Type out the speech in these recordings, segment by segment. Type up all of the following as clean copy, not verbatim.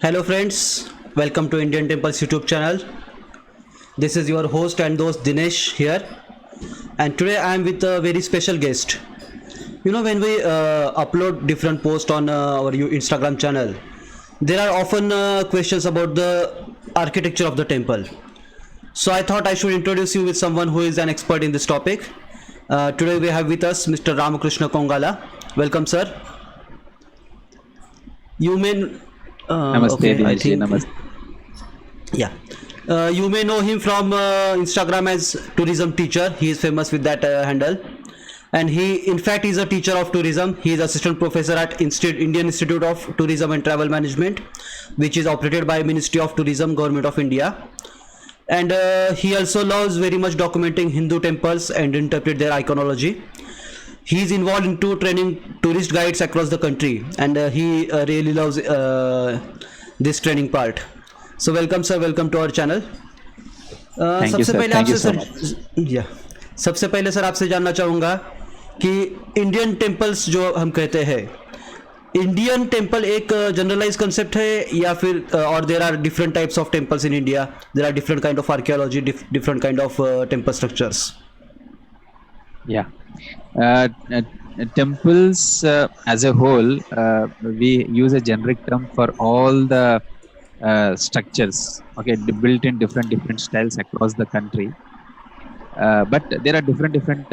Hello friends, welcome to Indian Temples YouTube channel. This is your host and host Dinesh here, and today I am with a very special guest. When we upload different posts on our Instagram channel, there are often questions about the architecture of the temple. So I thought I should introduce you with someone who is an expert in this topic. Today we have with us Mr. Ramakrishna Kongala. Welcome, sir. You may Namaste, okay, I Dinesh ji. think Namaste. yeah. You may know him from Instagram as tourism teacher. He is famous with that handle, and he, in fact, is a teacher of tourism. He is assistant professor at Indian Institute of Tourism and Travel Management, which is operated by Ministry of Tourism, Government of India. And he also loves very much documenting Hindu temples and interpret their iconology. He is involved into training tourist guides across the country, and he really loves this training part. So welcome sir, welcome to our channel. Thank you, सबसे sir. पहले Thank you आपसे so sir much. या सबसे पहले sir आपसे जानना चाहूँगा कि इंडियन टेम्पल्स जो हम कहते हैं, इंडियन टेम्पल एक जनरलाइज कंसेप्ट है या फिर और there are different types of temples in India, there are different kind of archaeology, different kind of temple structures. Yeah. Uh, uh, Temples as a whole, we use a generic term for all the structures, okay, built in different styles across the country. But there are different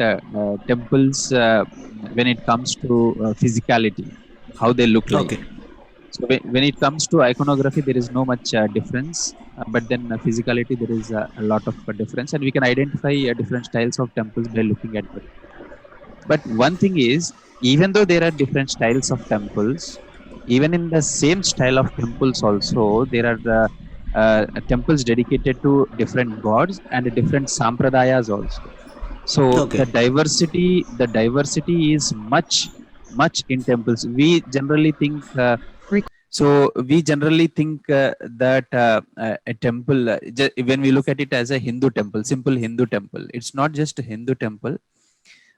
temples when it comes to physicality, how they look like. Okay. So when it comes to iconography, there is no much difference, but then physicality, there is a lot of difference, and we can identify different styles of temples by looking at them. But one thing is, even though there are different styles of temples, even in the same style of temples also, there are temples dedicated to different gods and different sampradayas also. So Okay. the diversity is much in temples. We generally think. We generally think that a temple, when we look at it as a Hindu temple, simple Hindu temple, it's not just a Hindu temple.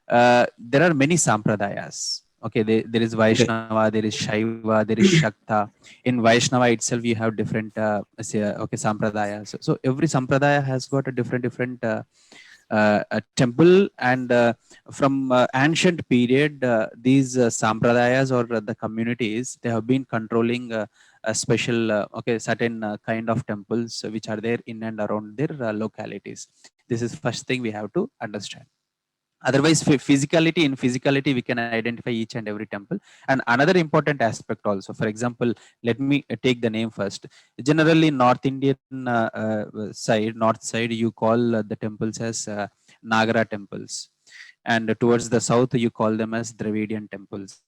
There are many sampradayas. Okay, there is Vaishnava, there is Shaiva, there is Shakta. In Vaishnava itself, you have different sampradayas. So every sampradaya has got a different a temple, and from ancient period, these sampradayas or the communities, they have been controlling a special certain kind of temples which are there in and around their localities. This is first thing we have to understand. Otherwise, physicality we can identify each and every temple. And another important aspect also, for example, let me take the name first. Generally, north side, you call the temples as Nagara temples, and towards the south you call them as Dravidian temples.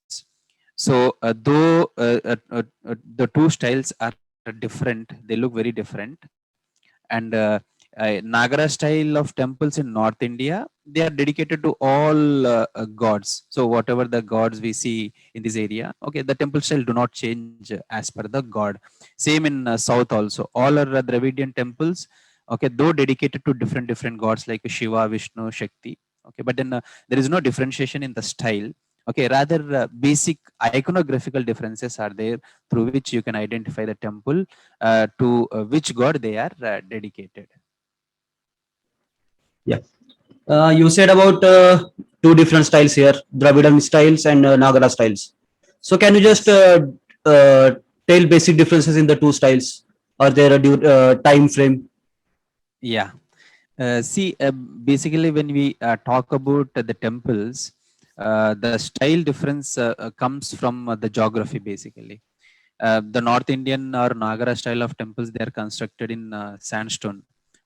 So though the two styles are different, they look very different. And Nagara style of temples in North India, they are dedicated to all gods. So whatever the gods we see in this area, okay, the temple style do not change as per the god. Same in South also. All are Dravidian temples, okay, though dedicated to different gods like Shiva, Vishnu, Shakti. Okay, but then there is no differentiation in the style. Okay, rather basic iconographical differences are there through which you can identify the temple to which god they are dedicated. Yeah. You said about two different styles here, Dravidian styles and Nagara styles. So can you just Yes. uh, tell basic differences in the two styles? Are there a time frame? Yeah. See, basically, when we talk about the temples, the style difference comes from the geography, basically. The North Indian or Nagara style of temples, they are constructed in sandstone.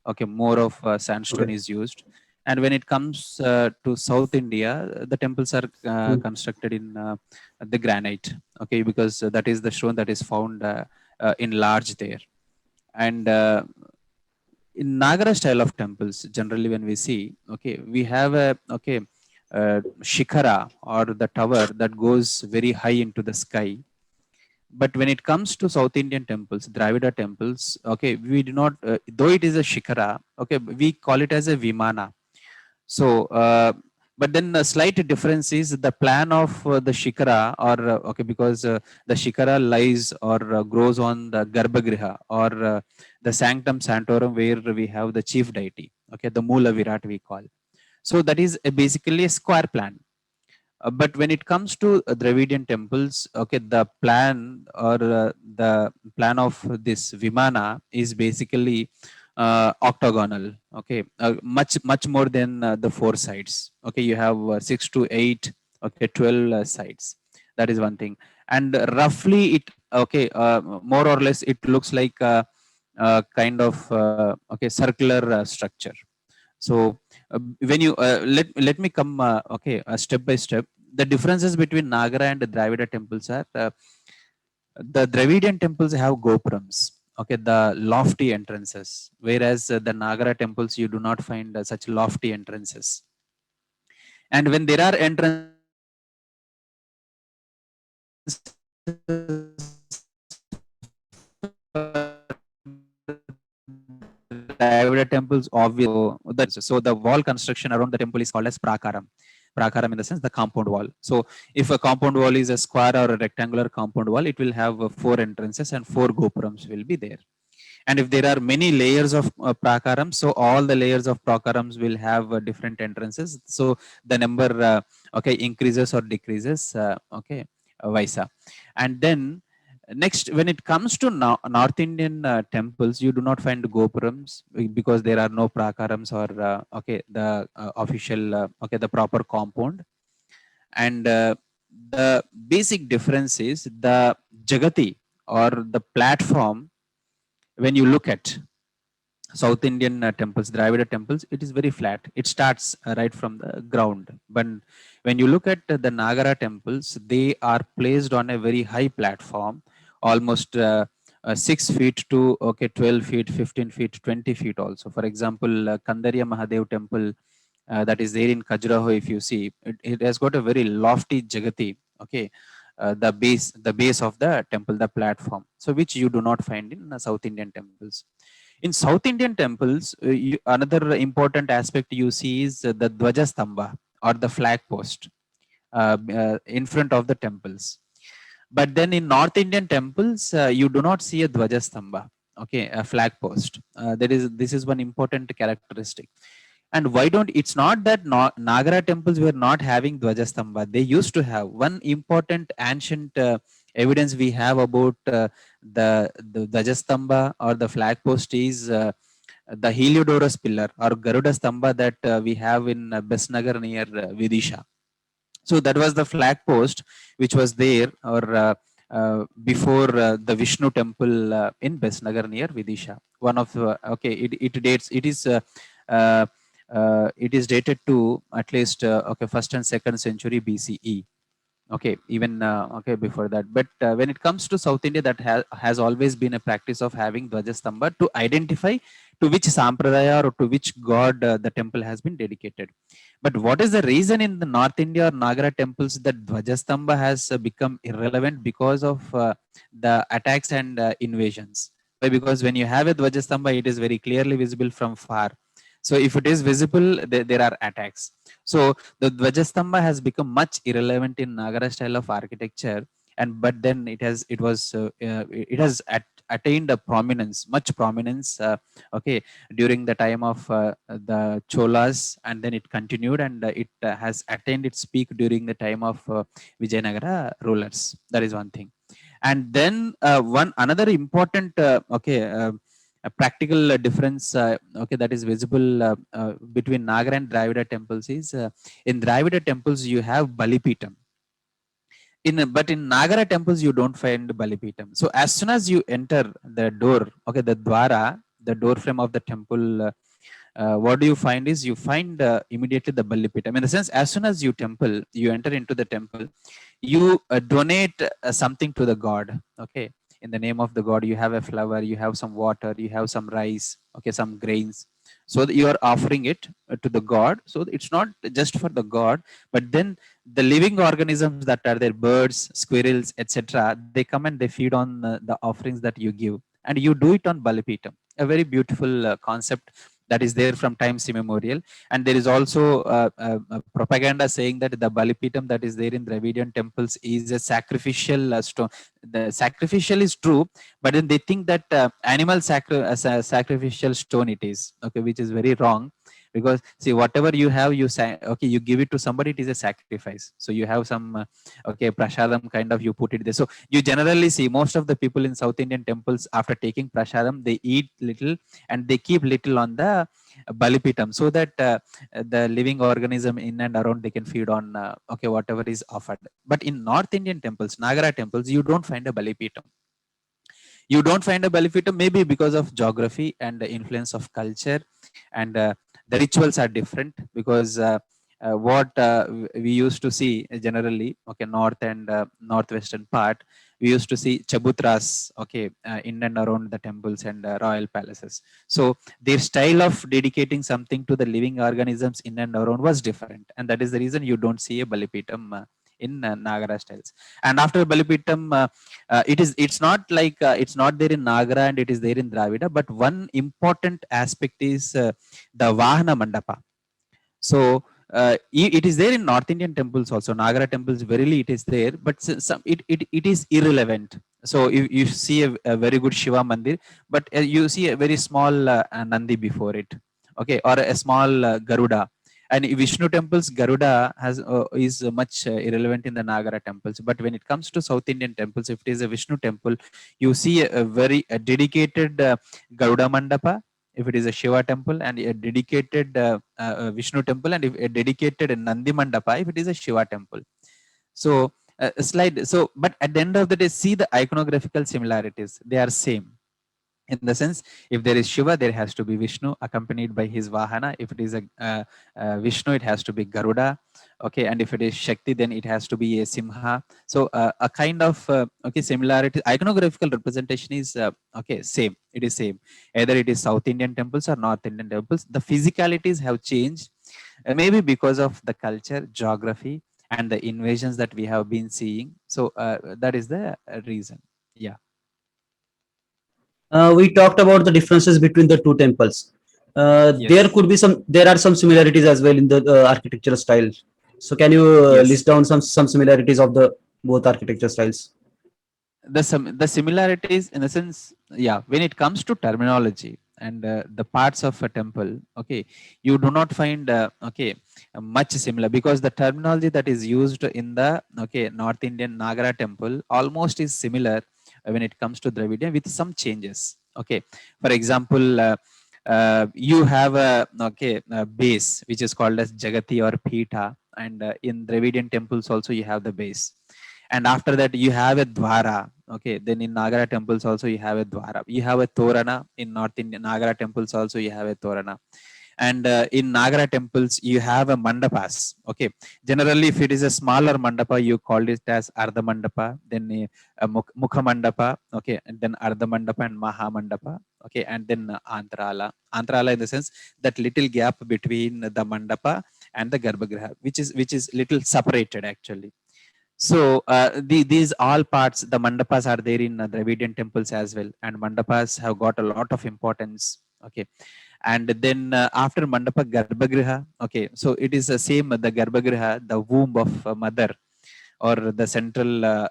Okay, more of sandstone Okay. is used. And when it comes to South India, the temples are constructed in the granite. Okay, because that is the stone that is found in large there. And in Nagara style of temples, generally when we see, okay, we have a shikara or the tower that goes very high into the sky. But when it comes to South Indian temples, Dravida temples, okay, we do not, though it is a shikara, okay, we call it as a vimana. So But then a slight difference is the plan of the shikara, or okay, because the shikara lies or grows on the garbhagriha, or the sanctum sanctorum, where we have the chief deity, okay, the Moola Virat we call. So that is basically a square plan. But when it comes to Dravidian temples, okay, the plan, or the plan of this Vimana is basically octagonal. Okay, much more than the four sides. Okay, you have 6 to 8, okay, 12 sides. That is one thing, and roughly it, okay, more or less it looks like a kind of okay, circular structure. So when you let me come okay, step by step. The differences between Nagara and Dravida temples are, the Dravidian temples have gopurams, okay, the lofty entrances, whereas the Nagara temples you do not find such lofty entrances. And when there are entrances, Dravida temples obviously, so the wall construction around the temple is called as prakaram. Prakaram in the sense the compound wall. So if a compound wall is a square or a rectangular compound wall, it will have four entrances and four gopurams will be there. And if there are many layers of prakarams, so all the layers of prakarams will have different entrances. So the number okay, increases or decreases, okay, visa. And then next, when it comes to North Indian temples, you do not find gopurams because there are no prakarams or okay, the official okay, the proper compound. And the basic difference is the jagati, or the platform. When you look at South Indian temples, Dravida temples, it is very flat. It starts right from the ground. But when you look at the Nagara temples, they are placed on a very high platform, almost 6 feet to okay, 12 feet, 15 feet, 20 feet also. For example, Kandarya Mahadev temple, that is there in Khajuraho, if you see, it has got a very lofty Jagati. Okay, the base of the temple, the platform. So which you do not find in South Indian temples. In South Indian temples, another important aspect you see is the Dvaja Stamba, or the flag post in front of the temples. But then in North Indian temples, you do not see a Dvaja Stamba, okay, a flag post. This is one important characteristic. And why don't, it's not that Nagara temples were not having Dvajastamba. They used to have. One important ancient evidence we have about the Dvajastamba or the flag post is the Heliodorus pillar or Garuda Stamba that we have in Besnagar near Vidisha. So that was the flag post which was there, or before the Vishnu temple in Besnagar near Vidisha. One of okay, it dates. Uh, it is dated to at least okay, first and second century BCE. Okay, even okay, before that. But when it comes to South India, that has always been a practice of having Dvajastamba to identify to which sampradaya or to which god the temple has been dedicated. But what is the reason in the North India or Nagara temples that Dvajastamba has become irrelevant? Because of the attacks and invasions. Why? Because when you have a Dvajastamba, it is very clearly visible from far. So if it is visible, there are attacks. So the Dvajastamba has become much irrelevant in Nagara style of architecture, and but then it has attained a prominence, much prominence. Okay, during the time of the Cholas, and then it continued, and it has attained its peak during the time of Vijayanagara rulers. That is one thing. And then one another important okay, a practical difference okay, that is visible between Nagara and Dravida temples is in Dravida temples you have Balipitam. But in Nagara temples you don't find Balipitam. So as soon as you enter the door, okay, the Dwara, the door frame of the temple, what do you find is you find immediately the Balipitam. In the sense, as soon as you enter into the temple, you donate something to the god. Okay, in the name of the god, you have a flower, you have some water, you have some rice, okay, some grains, so that you are offering it to the god. So it's not just for the god, but then the living organisms that are there, birds, squirrels, etc., they come and they feed on the offerings that you give, and you do it on Balipitam. A very beautiful concept that is there from times immemorial. And there is also propaganda saying that the Balipitam that is there in Dravidian temples is a sacrificial stone. The sacrificial is true, but then they think that sacrificial stone it is, okay, which is very wrong. Because see, whatever you have, okay, you give it to somebody, it is a sacrifice. So you have some okay, prasadam kind of, you put it there. So you generally see most of the people in South Indian temples, after taking prasadam, they eat little and they keep little on the balipitam, so that the living organism in and around, they can feed on okay, whatever is offered. But in North Indian temples, Nagara temples, you don't find a balipitam. You don't find a balipitam, maybe because of geography and the influence of culture, and the rituals are different. Because what we used to see generally, okay, north and northwestern part, we used to see chabutras, okay, in and around the temples and royal palaces. So their style of dedicating something to the living organisms in and around was different, and that is the reason you don't see a balipitam in Nagara styles. And after balipitam, it's not like it's not there in Nagara and it is there in Dravida, but one important aspect is the Vahana Mandapa. So it is there in North Indian temples also. Nagara temples, verily it is there, but it is irrelevant. So you see a very good Shiva Mandir, but you see a very small Nandi before it, okay, or a small Garuda. And Vishnu temples, Garuda has is much irrelevant in the Nagara temples. But when it comes to South Indian temples, if it is a Vishnu temple, you see a very dedicated Garuda Mandapa. If it is a Shiva temple, and a dedicated Vishnu temple, and if a dedicated Nandi Mandapa, if it is a Shiva temple. So slide. So, but at the end of the day, see the iconographical similarities. They are same. In the sense, if there is Shiva, there has to be Vishnu accompanied by his Vahana. If it is a Vishnu, it has to be Garuda, okay. And if it is Shakti, then it has to be a Simha. So a kind of okay, similarity, iconographical representation is okay, same. It is same, either it is South Indian temples or North Indian temples. The physicalities have changed, maybe because of the culture, geography, and the invasions that we have been seeing. So that is the reason. Yeah. We talked about the differences between the two temples. There Yes. could be some, there are some similarities as well in the architectural style. So can you Yes. list down some similarities of the both architecture styles? The similarities, in a sense, yeah, when it comes to terminology and the parts of a temple, okay, you do not find okay, much similar, because the terminology that is used in the okay North Indian Nagara temple almost is similar when it comes to Dravidian, with some changes. Okay, for example, you have a okay a base which is called as Jagati or Pita, and in Dravidian temples also you have the base. And after that you have a Dwara. Okay, then in Nagara temples also you have a Dwara. You have a Torana in North Indian Nagara temples also you have a Torana. And in Nagara temples you have a Mandapas. Okay, generally if it is a smaller Mandapa, you call it as Ardha Mandapa, then Mukha Mandapa, okay, and then Ardha Mandapa and Maha Mandapa, okay, and then Antrala, in the sense that little gap between the Mandapa and the Garbhagriha, which is little separated actually. So these all parts, the mandapas are there in Dravidian temples as well, and mandapas have got a lot of importance. Okay, and then after mandapa, Garbhagriha. Okay, so it is the same. The Garbhagriha, the womb of mother, or the central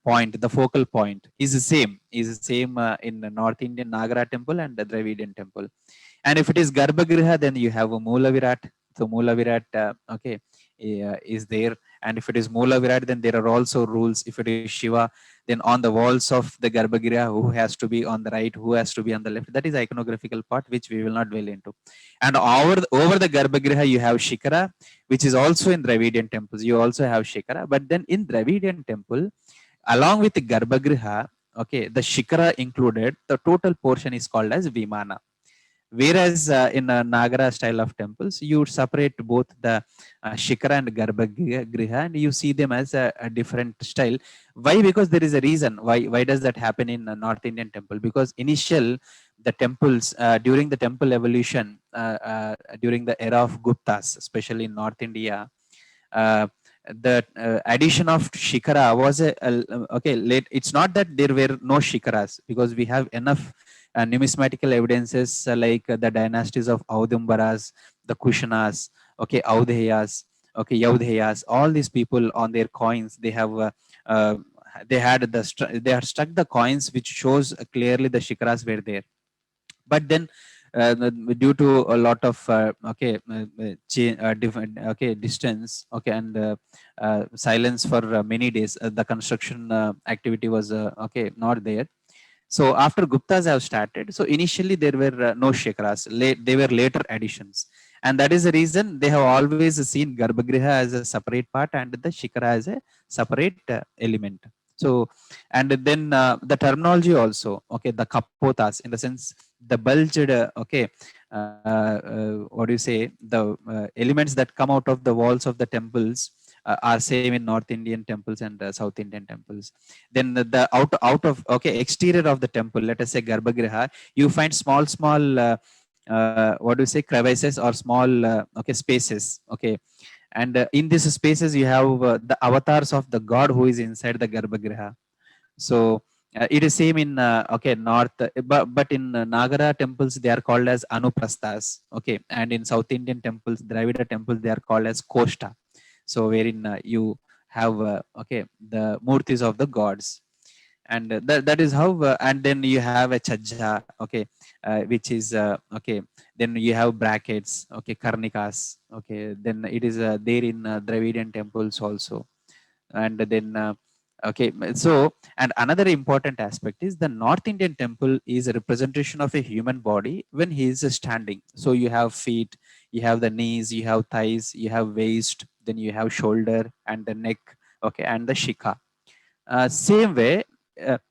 point, the focal point is the same. Is the same in the North Indian Nagara temple and the Dravidian temple. And if it is Garbhagriha, then you have a Moola Virat. So Moola Virat, okay, is there. And if it is Moola Virat, then there are also rules. If it is Shiva, then on the walls of the Garbhagriha, who has to be on the right, who has to be on the left. That is iconographical part, which we will not dwell into. And over the Garbhagriha, you have Shikara, which is also in Dravidian temples. You also have Shikara. But then in Dravidian temple, along with the Garbhagriha, okay, the Shikara included, the total portion is called as Vimana. Whereas in a Nagara style of temples, you separate both the Shikara and Garbhagriha, and you see them as a different style. Why? Because there is a reason. Why does that happen in a North Indian temple? Because the temples during the temple evolution, during the era of Guptas, especially in North India, the addition of Shikara was okay late. It's not that there were no Shikaras, because we have enough numismatical evidences like the dynasties of Audumbaras, the Kushanas, okay, Audheyas, okay, Yaudheyas, all these people on their coins, they have uh, they had struck the coins which shows clearly the shikras were there. But then due to a lot of different distance, okay, and silence for many days, the construction activity was not there. So after Guptas have started, so initially there were no Shekras, they were later additions. And that is the reason they have always seen Garbhagriha as a separate part and the Shikara as a separate element. So, and then the terminology also, okay, the kapotas, in the sense the bulged, what do you say, the elements that come out of the walls of the temples are same in North Indian temples and South Indian temples. Then the out of okay exterior of the temple, let us say Garbhagriha, you find small what do you say, crevices or small spaces, okay. And in these spaces you have the avatars of the god who is inside the Garbhagriha. So it is same in north, but in Nagara temples they are called as Anuprasthas, okay, and in South Indian temples, Dravida temples, they are called as Koshta. So wherein you have the murtis of the gods. And that is how and then you have a chajja, okay, which is okay, then you have brackets, okay, karnikas, okay, then it is there in Dravidian temples also. And then so, and another important aspect is the North Indian temple is a representation of a human body when he is standing. So you have feet, you have the knees, you have thighs, you have waist, then you have shoulder and the neck, okay, and the shikha. Same way,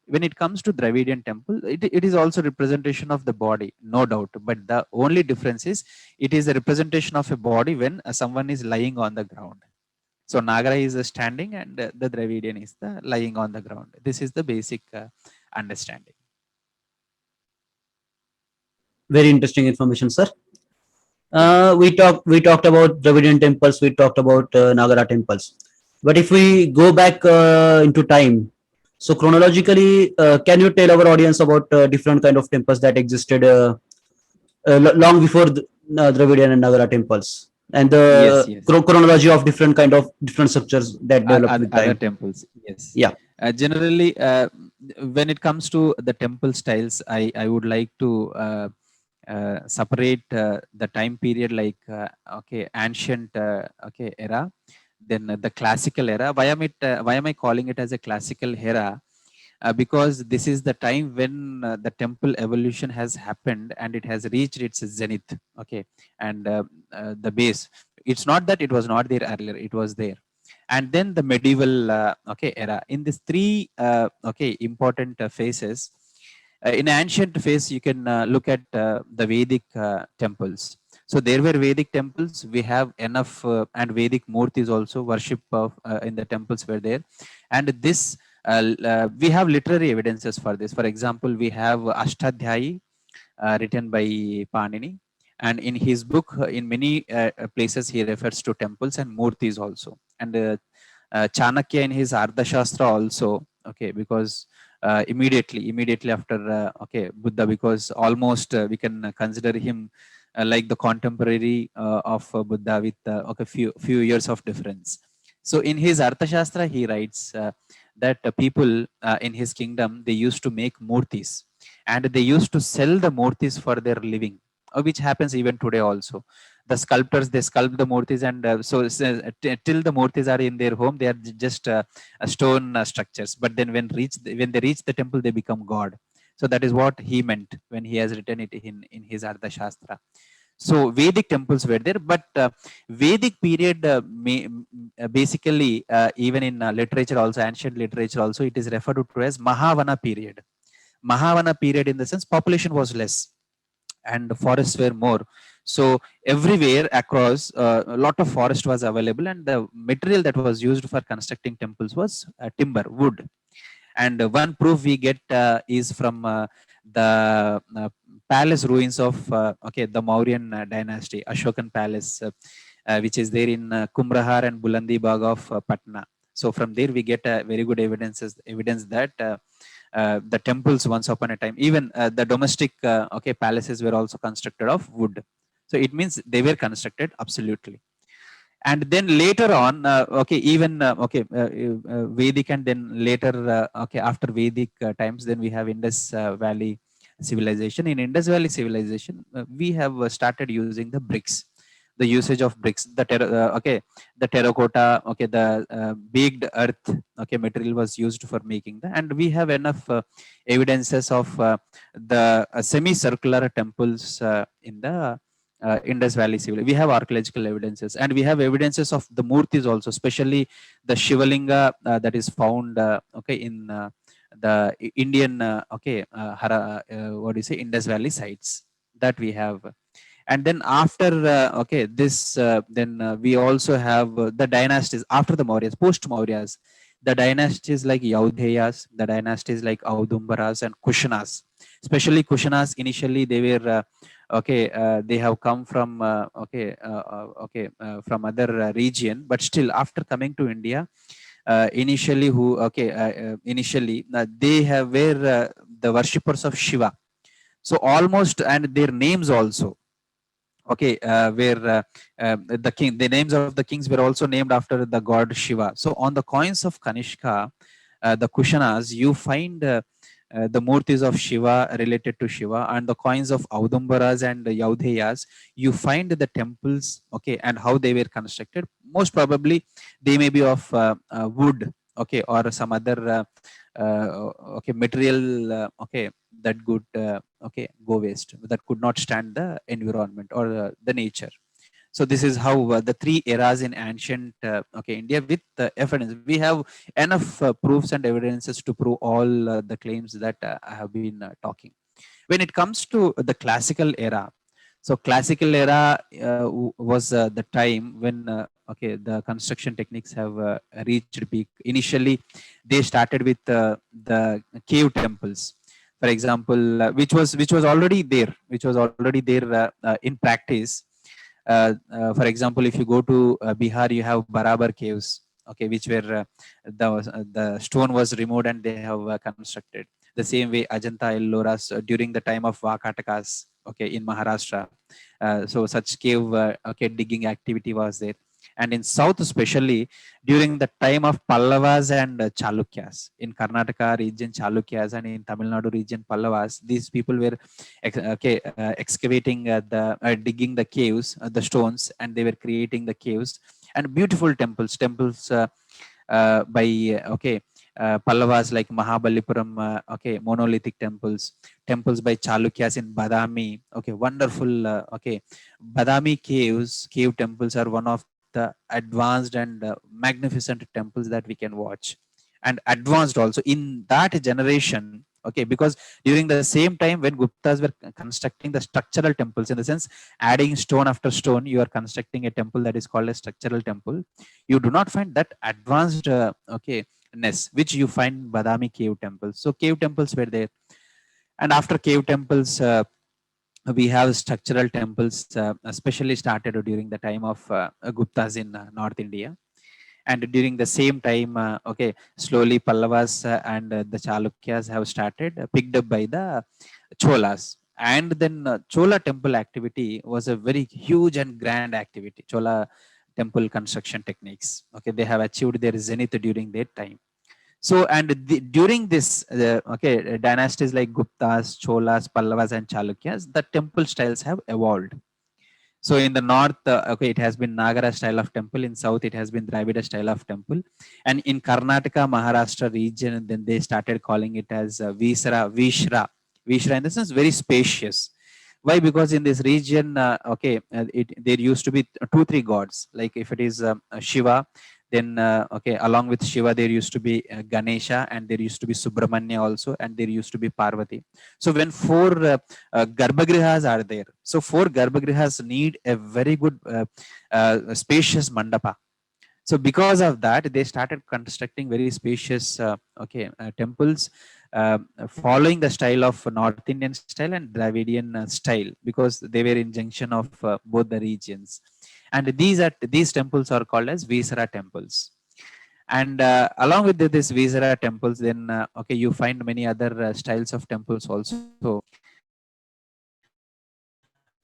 when it comes to Dravidian temple, it is also representation of the body, no doubt. But the only difference is it is a representation of a body when someone is lying on the ground. So Nagara is standing and the Dravidian is the lying on the ground. This is the basic understanding. Very interesting information, sir. We talked about Dravidian temples. We talked about Nagara temples. But if we go back into time, so chronologically, can you tell our audience about different kind of temples that existed long before the, Dravidian and Nagara temples, and Yes, the yes. chronology of different kind of different structures that developed with Other time? temples, yes. Yeah, Generally, when it comes to the temple styles, I would like to separate the time period like ancient era, then the classical era. Why am I calling it as a classical era? Because this is the time when the temple evolution has happened and it has reached its zenith, okay, and the base. It's not that it was not there earlier; it was there. And then the medieval era. In these three important phases, in ancient phase, you can look at the Vedic temples. So there were Vedic temples. We have enough and Vedic murtis also worship of in the temples were there, and this we have literary evidences for this. For example, we have Ashtadhyayi written by Panini, and in his book, in many places, he refers to temples and murtis also. And Chanakya in his Ardhashastra also, okay, because immediately after Buddha, because almost we can consider him like the contemporary of Buddha with few years of difference. So in his Arthashastra, he writes that people in his kingdom, they used to make murtis and they used to sell the murtis for their living, which happens even today also. The sculptors, they sculpt the murtis, and till the murtis are in their home, they are just stone structures. But then when they reach the temple, they become god. So that is what he meant when he has written it in his Ardhashastra. So Vedic temples were there, but Vedic period basically even in literature also, ancient literature also, it is referred to as Mahavana period. Mahavana period in the sense population was less and forests were more. So everywhere across a lot of forest was available, and the material that was used for constructing temples was timber, wood. And one proof we get is from the palace ruins of the Mauryan dynasty, Ashokan Palace, which is there in Kumrahar and Bulandi Bagh of Patna. So from there we get very good evidence that the temples once upon a time. Even the domestic okay palaces were also constructed of wood. So it means they were constructed absolutely. And then later on okay, even okay, Vedic, and then later okay, after Vedic times, then we have Indus Valley civilization. In Indus Valley civilization, we have started using the bricks, the usage of bricks, the okay, the terracotta, okay, the baked earth, okay, material was used for making the. And we have enough evidences of the semicircular temples in the Indus Valley civil. We have archaeological evidences, and we have evidences of the murtis also, especially the Shivalinga that is found okay, in the Indian okay, what do you say, Indus Valley sites that we have. And then after okay, this then we also have the dynasties after the Mauryas, post Mauryas, the dynasties like Yaudheyas, the dynasties like Audumbaras and Kushanas. Especially Kushanas, initially they were okay, they have come from okay, okay, from other region, but still after coming to India, initially who okay, initially they have were the worshippers of Shiva. So almost, and their names also okay, where the king, the names of the kings were also named after the god Shiva. So on the coins of Kanishka, the Kushanas, you find the murtis of Shiva related to Shiva, and the coins of Audumbaras and Yaudheyas, you find the temples okay, and how they were constructed. Most probably they may be of wood okay, or some other okay, material okay, that could okay, go waste, that could not stand the environment or the nature. So this is how the three eras in ancient okay, India, with evidence, we have enough proofs and evidences to prove all the claims that I have been talking. When it comes to the classical era, so classical era was the time when okay, the construction techniques have reached peak. Initially they started with the cave temples, for example, which was already there, which was already there in practice. For example, if you go to Bihar, you have Barabar caves, okay, which were the stone was removed and they have constructed. The same way Ajanta Elloras during the time of Vakatakas, okay, in Maharashtra. So such cave okay, digging activity was there. And in south, especially during the time of Pallavas and Chalukyas, in Karnataka region Chalukyas, and in Tamil Nadu region Pallavas, these people were okay, excavating digging the caves, the stones, and they were creating the caves and beautiful temples by okay, Pallavas like Mahabalipuram okay, monolithic temples by Chalukyas in Badami, okay, wonderful okay, Badami cave temples are one of the advanced and magnificent temples that we can watch. And advanced also in that generation, okay, because during the same time when Guptas were constructing the structural temples, in the sense adding stone after stone, you are constructing a temple that is called a structural temple. You do not find that advanced okay, ness which you find in Badami cave temples. So cave temples were there. And after cave temples, we have structural temples especially started during the time of Guptas in North India. And during the same time okay, slowly Pallavas and the Chalukyas have started picked up by the Cholas. And then Chola temple activity was a very huge and grand activity. Chola temple construction techniques, okay, they have achieved their zenith during that time. So and during this okay, dynasties like Guptas, Cholas, Pallavas and Chalukyas, the temple styles have evolved. So in the north, okay, it has been Nagara style of temple. In south, it has been Dravida style of temple. And in Karnataka, Maharashtra region, then they started calling it as Vishra. Vishra in the sense very spacious. Why? Because in this region, okay, there used to be two, three gods. Like if it is Shiva, then okay, along with Shiva, there used to be Ganesha, and there used to be Subramanya also, and there used to be Parvati. So when four garbhagrihas are there, so four garbhagrihas need a very good spacious mandapa. So because of that, they started constructing very spacious okay, temples following the style of North Indian style and Dravidian style, because they were in junction of both the regions. And these temples are called as Visara temples. And along with this Visara temples, then okay, you find many other styles of temples also,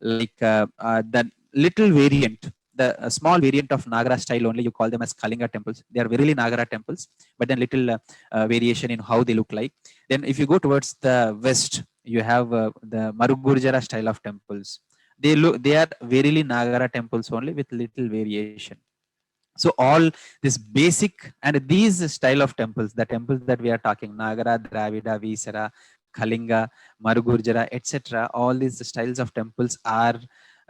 like the little variant, the small variant of Nagara style only. You call them as Kalinga temples. They are really Nagara temples, but then little variation in how they look like. Then if you go towards the west, you have the Marugurjara style of temples. They are verily Nagara temples only with little variation. So all this basic and these style of temples, the temples that we are talking, Nagara, Dravida, Visara, Kalinga, Marugurjara, etc., all these styles of temples are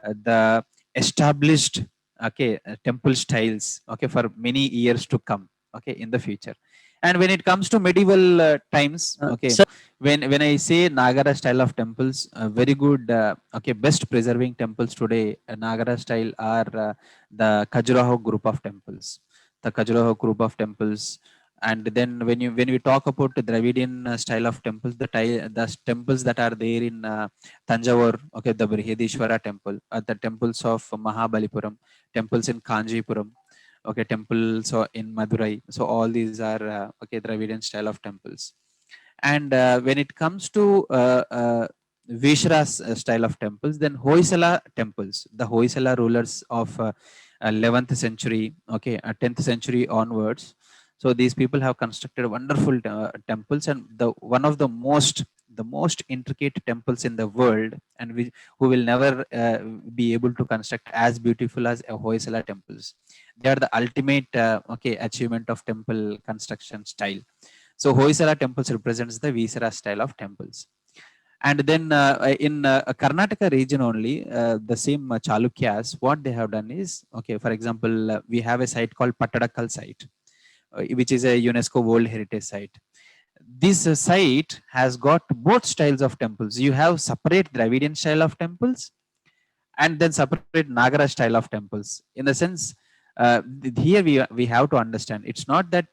the established, okay, temple styles, okay, for many years to come, okay, in the future. And when it comes to medieval times, okay, Sir, when I say Nagara style of temples, very good, okay, best preserving temples today, Nagara style are the Khajuraho group of temples, the Khajuraho group of temples. And then when we talk about the Dravidian style of temples, the temples that are there in Tanjavur, okay, the Brihadishwara temple, the temples of Mahabalipuram, temples in Kanjipuram, okay, temples in Madurai. So all these are okay, Dravidian style of temples. And when it comes to Vishra's style of temples, then Hoysala temples, the Hoysala rulers of 11th century, okay, 10th century onwards. So these people have constructed wonderful temples, and the one of the most intricate temples in the world, and who will never be able to construct as beautiful as Hoysala temples. They are the ultimate okay, achievement of temple construction style. So Hoysala temples represents the Visara style of temples. And then in Karnataka region only, the same Chalukyas, what they have done is, okay, for example, we have a site called Pattadakal site, which is a UNESCO World Heritage Site. This site has got both styles of temples. You have separate Dravidian style of temples and then separate Nagara style of temples. In the sense, here we have to understand, it's not that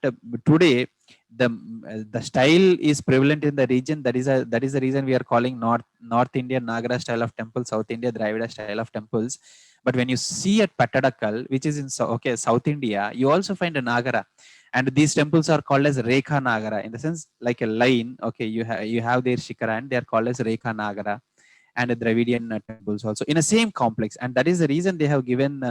today the style is prevalent in the region. That is the reason we are calling North India Nagara style of temples, South India Dravida style of temples. But when you see at Pattadakal, which is in okay, South India, you also find a Nagara, and these temples are called as Rekha Nagara, in the sense like a line. Okay, you have their Shikara, and they are called as Rekha Nagara, and Dravidian temples also in a same complex. And that is the reason they have given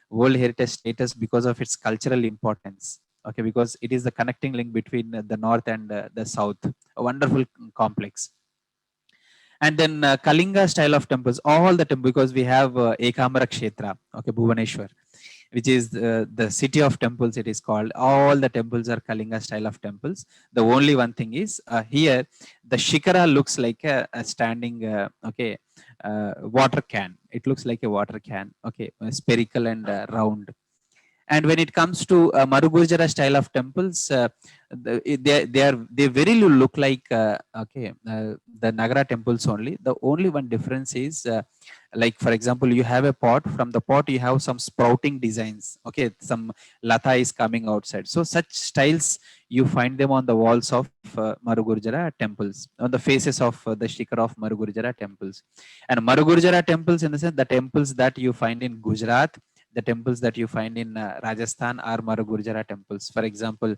World Heritage status, because of its cultural importance. Okay, because it is the connecting link between the north and the south. A wonderful complex. And then Kalinga style of temples, all the temples, because we have Ekamara Kshetra, okay, Bhuvaneshwar, which is the city of temples, it is called. All the temples are Kalinga style of temples. The only one thing is here, the Shikara looks like a standing, okay, water can. It looks like a water can, okay, spherical and round. And when it comes to Marugurjara style of temples, they very look like okay, the Nagara temples only. The only one difference is like, for example, you have a pot. From the pot you have some sprouting designs. Okay, some lata is coming outside. So such styles you find them on the walls of Marugurjara temples, on the faces of the Shikara of Marugurjara temples. And Marugurjara temples, in the sense, the temples that you find in Gujarat, the temples that you find in Rajasthan are Marugurjara temples. For example,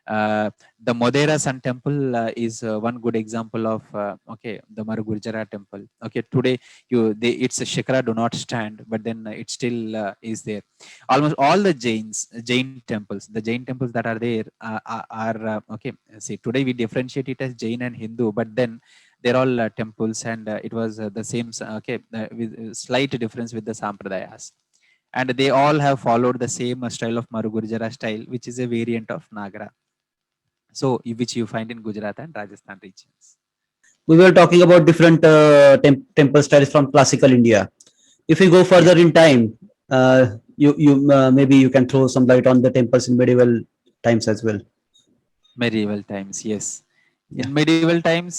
the Modera Sun Temple is one good example of okay, the Marugurjara temple. Okay, today its Shikara do not stand, but then it still is there. Almost all the Jain temples, the Jain temples that are there are okay. See, today we differentiate it as Jain and Hindu, but then they're all temples, and it was the same. Okay, with slight difference with the Sampradayas, and they all have followed the same style of Marugurjara style, which is a variant of Nagara. So, which you find in Gujarat and Rajasthan regions. we were talking about different temple styles from classical India. If we go Yeah, further in time, you maybe you can throw some light on the temples in medieval times as well. medieval times, yes. Yeah. In medieval times,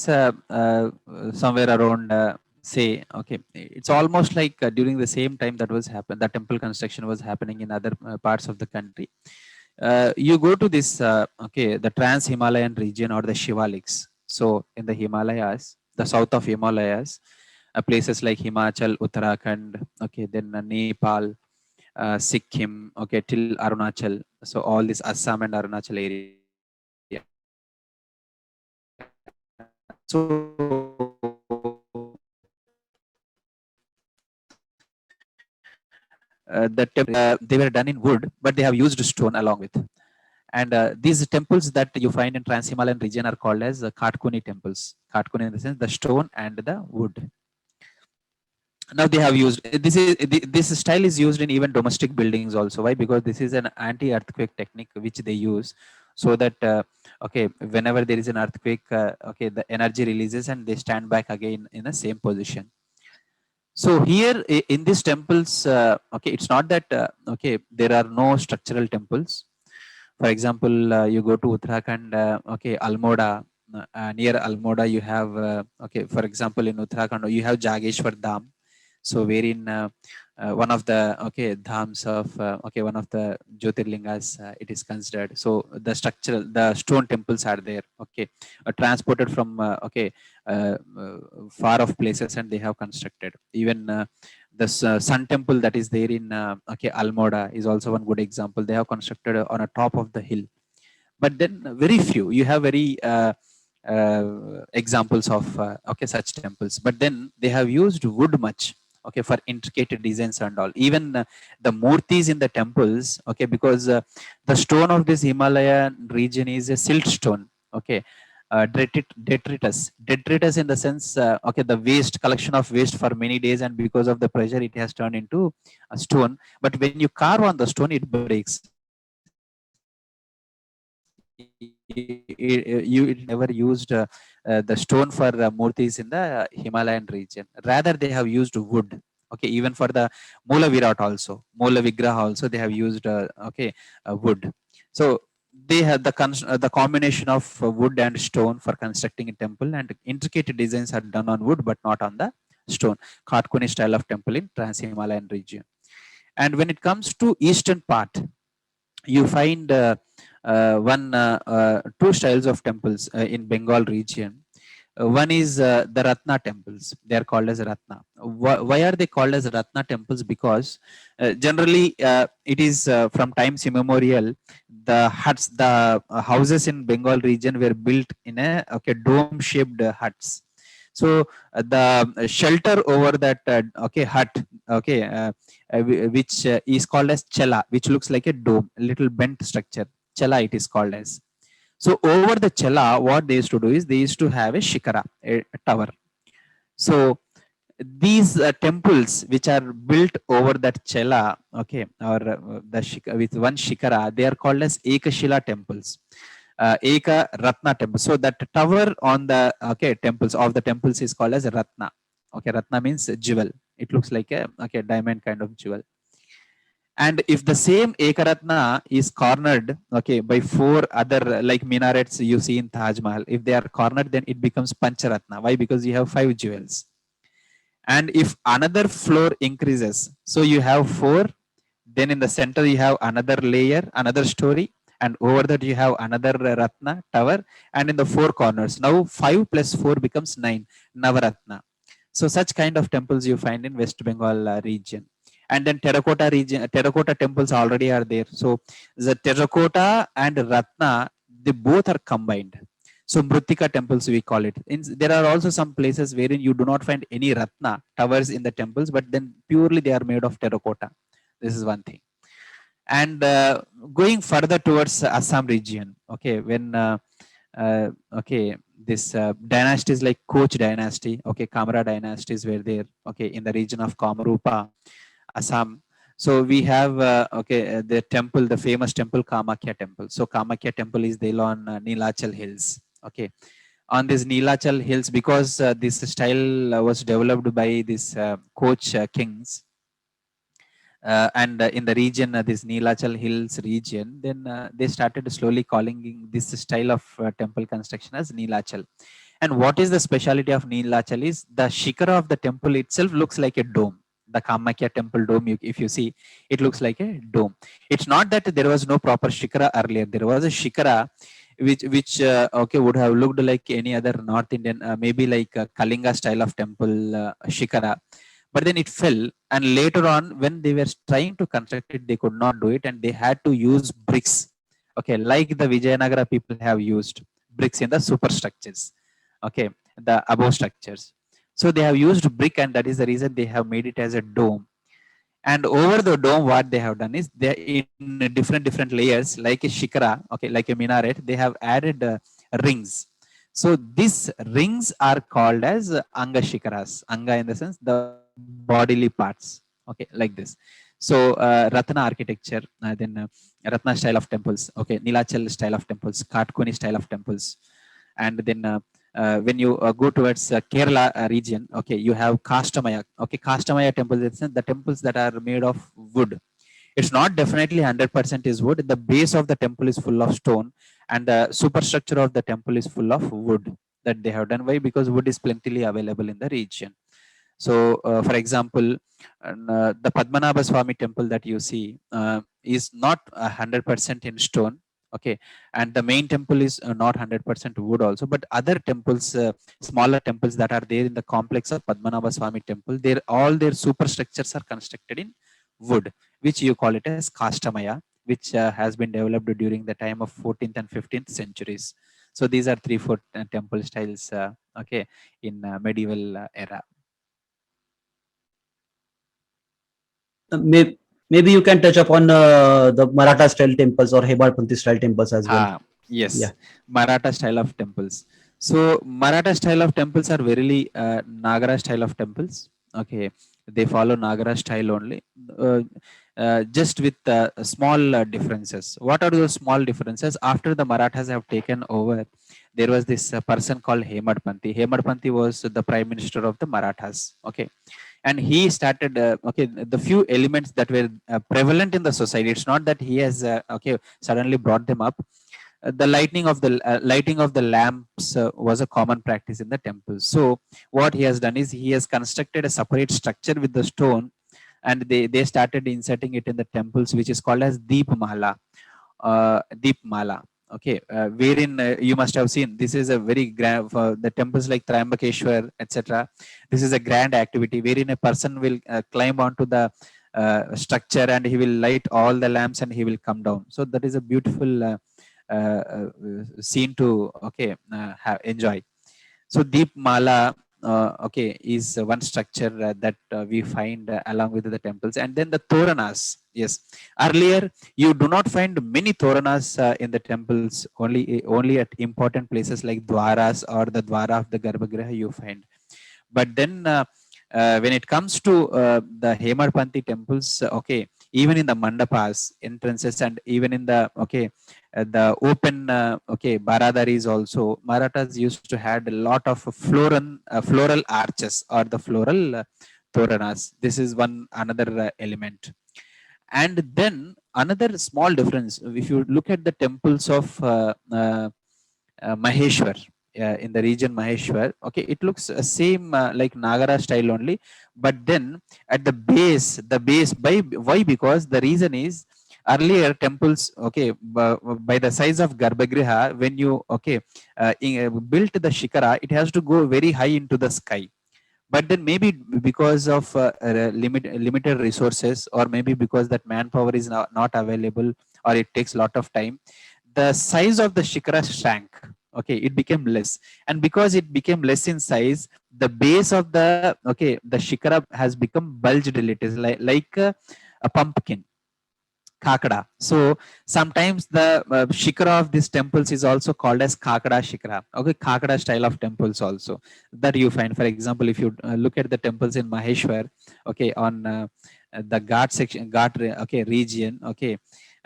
somewhere around, say, okay, it's almost like during the same time that was happen, the temple construction was happening in other parts of the country. You go to this, okay, the Trans Himalayan region or the Shivaliks. So in the Himalayas, the south of Himalayas, places like Himachal, Uttarakhand, okay, then Nepal, Sikkim, okay, till Arunachal. So all this Assam and Arunachal area. They were done in wood, but they have used stone along with. And these temples that you find in Trans-Himalayan region are called as Katkuni temples. Katkuni in the sense the stone and the wood. Now they have used this style is used in even domestic buildings also. Why? Because this is an anti-earthquake technique which they use, so that okay, whenever there is an earthquake, okay, the energy releases and they stand back again in the same position. So here in these temples, okay, it's not that okay, there are no structural temples. For example, you go to Uttarakhand, okay, Almoda, near Almoda you have okay, for example, in Uttarakhand you have Jageshwar Dham. So wherein one of the okay dhams of okay, one of the Jyotirlingas, it is considered. So the structural, the stone temples are there, okay, transported from okay, far off places, and they have constructed. Even the sun temple that is there in okay, Almoda is also one good example. They have constructed on a top of the hill. But then very few you have very examples of okay, such temples. But then they have used wood much, okay, for intricate designs and all. Even the murtis in the temples, okay, because the stone of this Himalayan region is a silt stone, okay, detritus in the sense okay, the waste, collection of waste for many days, and because of the pressure it has turned into a stone. But when you carve on the stone, it breaks. It never used the stone for murtis in the Himalayan region. Rather, they have used wood. Okay, even for the Mula Virat also, Mula Vigraha also, they have used okay, wood. So they have the combination of wood and stone for constructing a temple, and intricate designs are done on wood but not on the stone. Katkuni style of temple in Trans-Himalayan region. And when it comes to eastern part, you find two styles of temples in Bengal region. One is the Ratna temples. They are called as Ratna. Why are they called as Ratna temples? Because generally it is from times immemorial, the huts, the houses in Bengal region were built in a okay, dome-shaped huts. So the shelter over that okay, hut, okay, which is called as chela, which looks like a dome, a little bent structure. Chela it is called as. So over the chela, what they used to do is they used to have a shikara, a tower. So these temples which are built over that chela, okay, or with one shikara, they are called as Ekashila temples. Eka Ratna temple. So that tower on the okay, temples of the temples is called as Ratna. Okay, Ratna means jewel. It looks like a okay, diamond kind of jewel. And if the same Ekaratna is cornered, okay, by four other like minarets you see in Taj Mahal, if they are cornered, then it becomes Pancharatna. Why? Because you have five jewels. And if another floor increases, so you have four, then in the center you have another layer, another story, and over that you have another Ratna tower, and in the four corners. Now 5 plus 4 becomes 9, Navaratna. So such kind of temples you find in West Bengal region. And then terracotta region, terracotta temples already are there. So the terracotta and Ratna, they both are combined. So Mritika temples we call it. There are also some places wherein you do not find any Ratna towers in the temples, but then purely they are made of terracotta. This is one thing. And going further towards Assam region, okay, when okay, this dynasties like Koch dynasty, okay, Kamra dynasties were there, okay, in the region of Kamarupa, Assam. So we have the temple, the famous temple Kamakya temple. So Kamakya temple is there on Nilachal hills, okay. On these Nilachal hills, because this style was developed by these Koch kings, and in the region, this Nilachal Hills region, then they started slowly calling this style of temple construction as Nilachal. And what is the speciality of Nilachal is the shikara of the temple itself looks like a dome. The Kamakya temple dome, if you see, it looks like a dome. It's not that there was no proper shikara earlier. There was a shikara which okay, would have looked like any other North Indian, maybe like a Kalinga style of temple shikara. but then it fell, and later on when they were trying to construct it, they could not do it, and they had to use bricks, okay, like the Vijayanagara people have used bricks in the superstructures, okay, the above structures. So they have used brick, and that is the reason they have made it as a dome. And over the dome, what they have done is, they in different layers, like a shikara, okay, like a minaret, they have added rings. So these rings are called as anga shikaras. Anga in the sense the bodily parts, okay, like this. So Ratna architecture, then Ratna style of temples, okay, Nilachal style of temples, Katkoni style of temples, and then when you go towards Kerala region, okay, you have Kastamaya, okay, Kastamaya temples, it's the temples that are made of wood. It's not definitely 100% is wood. The base of the temple is full of stone, and the superstructure of the temple is full of wood that they have done. Why? Because wood is plentifully available in the region. So for example, the Padmanabha Swami temple that you see is not 100% in stone, okay, and the main temple is not 100% wood also, but other temples, smaller temples that are there in the complex of Padmanabha Swami temple, all their superstructures are constructed in wood, which you call it as Kastamaya, which has been developed during the time of 14th and 15th centuries. So these are 3-4 temple styles, okay, in medieval era. Maybe you can touch upon the Maratha style temples or Hemadpanthi style temples as well. Yes, Yeah. Maratha style of temples. So Maratha style of temples are very Nagara style of temples. Okay, they follow Nagara style only, just with small differences. What are those small differences? After the Marathas have taken over, there was this person called Hemadpanthi. Hemadpanthi was the prime minister of the Marathas. Okay, and he started okay, the few elements that were prevalent in the society. It's not that he has okay, suddenly brought them up. The lighting of the lamps was a common practice in the temples. So what he has done is, he has constructed a separate structure with the stone, and they started inserting it in the temples, which is called as Deep Mala. Deep Mala, okay, wherein you must have seen, this is a very grand, the temples like Triambakeshwar, etc. This is a grand activity wherein a person will climb onto the structure, and he will light all the lamps, and he will come down. So that is a beautiful scene to, okay, enjoy. So Deep Mala, okay, is one structure that we find along with the temples. And then the Toranas. Yes, earlier you do not find many Toranas in the temples. Only at important places like Dwaras or the Dwara of the Garbhagriha you find. But then when it comes to the Hemadpanthi temples, okay, even in the mandapas entrances, and even in the, okay, the open, okay, baradaris also, Marathas used to had a lot of floral arches, or the floral toranas. This is another element. And then another small difference, if you look at the temples of Maheshwar, in the region Maheshwar, okay, it looks same like Nagara style only, but then at the base, why? Because the reason is, earlier temples, okay, by the size of Garbhagriha, when you, okay, built the shikara, it has to go very high into the sky. But then maybe because of limited resources, or maybe because that manpower is not available, or it takes a lot of time, the size of the shikara shrank. Okay, it became less, and because it became less in size, the base of the, okay, the shikara has become bulged a little, like a pumpkin, kakada. So sometimes the shikara of these temples is also called as kakada shikara. Okay, kakada style of temples also that you find. For example, if you look at the temples in Maheshwar, okay, on the Ghat section, okay, region, okay,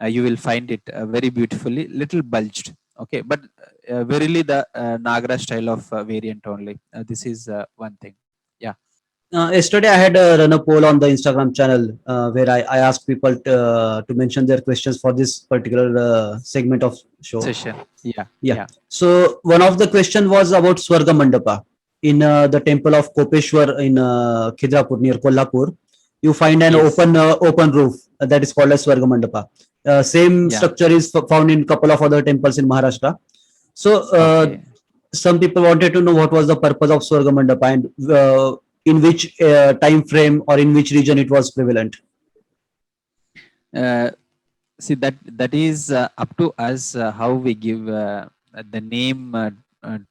you will find it very beautifully, little bulged. Okay, but verily the Nagara style of variant only. This is one thing. Yeah. Yesterday, I had run a poll on the Instagram channel where I asked people to mention their questions for this particular segment of show. Session. Yeah. Yeah. Yeah. So one of the question was about Swarga Mandapa in the temple of Kopeshwar in Khidrapur near Kolhapur. You find an Yes. open roof that is called as Swarga Mandapa. Same Yeah. structure is found in couple of other temples in Maharashtra. So Okay. some people wanted to know what was the purpose of Swarga Mandapa, and in which time frame or in which region it was prevalent? Uh, See, that is up to us how we give the name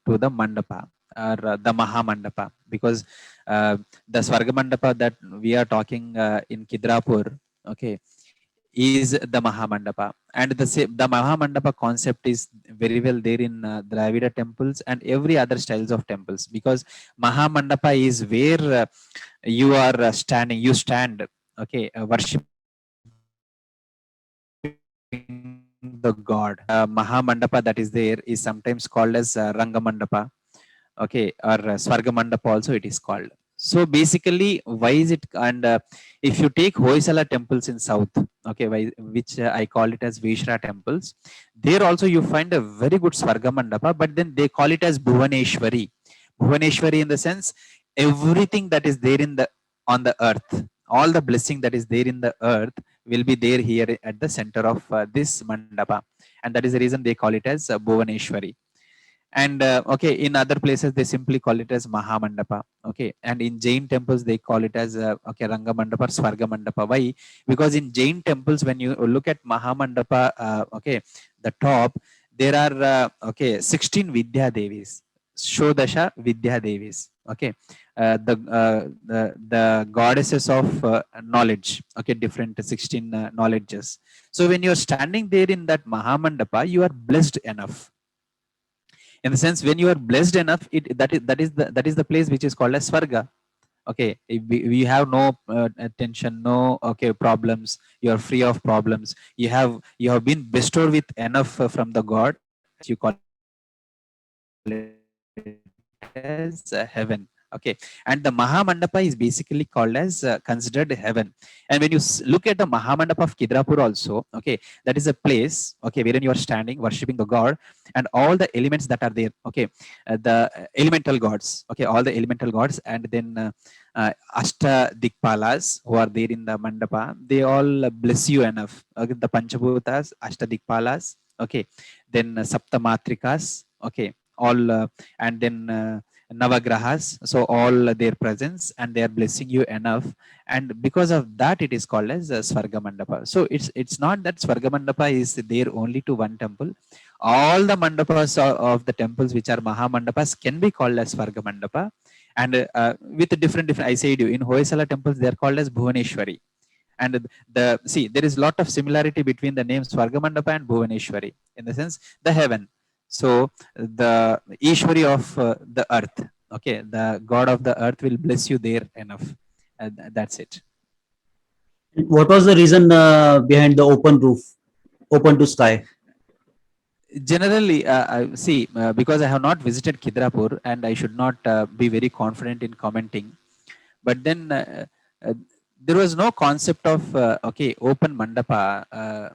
to the mandapa or the Maha Mandapa, because the Swarga Mandapa that we are talking in Kidrapur, okay, is the Maha Mandapa, and the Maha Mandapa concept is very well there in Dravida temples and every other styles of temples, because Maha Mandapa is where you are you stand, okay, worshiping the god. Maha Mandapa that is there is sometimes called as Ranga Mandapa, okay, or Swarga Mandapa also it is called. So basically, why is it? And if you take Hoysala temples in south, okay, which I call it as Vishra temples, there also you find a very good Swarga Mandapa, but then they call it as Bhuvaneshwari. Bhuvaneshwari in the sense everything that is there in the on the earth, all the blessing that is there in the earth will be there here at the center of this mandapa, and that is the reason they call it as Bhuvaneshwari. And okay, in other places they simply call it as Mahamandapa, okay, and in Jain temples they call it as okay, Ranga Mandapa or Swarga Mandapa. Why? Because in Jain temples when you look at Mahamandapa, okay, the top, there are okay, 16 Vidya Devis, Shodasha Vidya Devis, okay, the goddesses of knowledge, okay, different 16 knowledges. So when you are standing there in that Mahamandapa, you are blessed enough, in the sense when you are blessed enough, that is the place which is called as Swarga. Okay, if we have no tension, no, okay, problems, you are free of problems, you have been bestowed with enough from the god, you call it as heaven. Okay, and the Mahamandapa is basically called as considered heaven. And when you look at the Mahamandapa of Kidrapur also, okay, that is a place, okay, wherein you are standing worshipping the god, and all the elements that are there, okay, the elemental gods, okay, all the elemental gods, and then Ashta Dikpalas who are there in the mandapa, they all bless you enough. Okay, the Panchabhutas, Ashta Dikpalas, okay, then Saptamatrikas, okay, all and then Navagrahas, so all their presence, and they are blessing you enough, and because of that it is called as Swarga Mandapa. So it's not that Swarga Mandapa is there only to one temple. All the mandapas of the temples which are Maha Mandapas can be called as Swarga Mandapa, and with different. I said you in Hoysala temples they are called as Bhuvaneshwari, and see there is lot of similarity between the names Swarga Mandapa and Bhuvaneshwari, in the sense the heaven. So the Ishwari of the earth, okay, the god of the earth will bless you there enough. That's it. What was the reason behind the open roof, open to sky? Generally, I see, because I have not visited Kidrapur and I should not be very confident in commenting. But then uh, there was no concept of okay, open mandapa,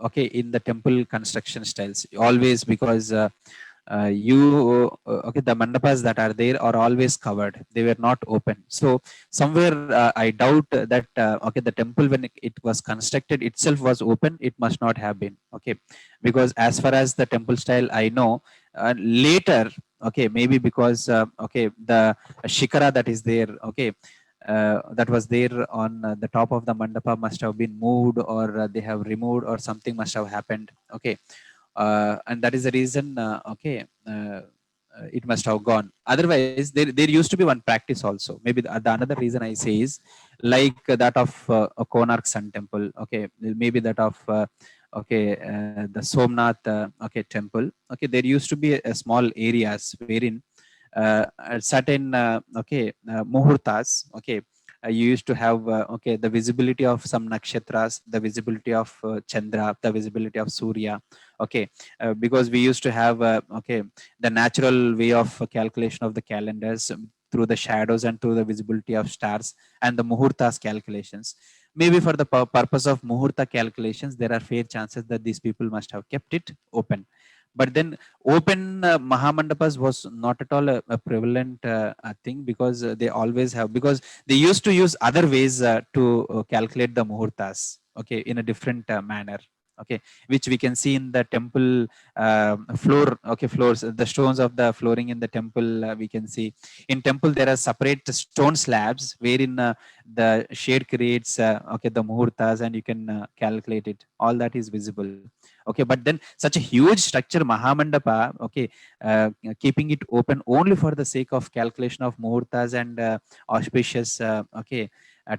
okay, in the temple construction styles. Always, because okay, the mandapas that are there are always covered, they were not open. So somewhere I doubt that okay, the temple when it was constructed itself was open, it must not have been, okay, because as far as the temple style I know, later, okay, maybe because okay, the shikara that is there, okay, that was there on the top of the mandapa must have been moved, or they have removed, or something must have happened, okay, and that is the reason, okay, it must have gone. Otherwise, there used to be one practice also. Maybe the another reason I say is like that of a Konark Sun Temple. Okay, maybe that of okay, the Somnath okay, temple. Okay, there used to be a small areas wherein certain okay, muhurtas. Okay, you used to have okay, the visibility of some nakshatras, the visibility of Chandra, the visibility of Surya, okay, because we used to have okay, the natural way of calculation of the calendars, through the shadows and through the visibility of stars and the muhurtas calculations. Maybe for the purpose of muhurta calculations, there are fair chances that these people must have kept it open. But then open Mahamandapas was not at all a prevalent thing, because they always have, because they used to use other ways to calculate the muhurtas, okay, in a different manner, okay, which we can see in the temple floors, the stones of the flooring in the temple. We can see in temple there are separate stone slabs wherein the shade creates the muhurtas, and you can calculate it. All that is visible. Okay, but then such a huge structure, Mahamandapa, okay, keeping it open only for the sake of calculation of muhurtas and auspicious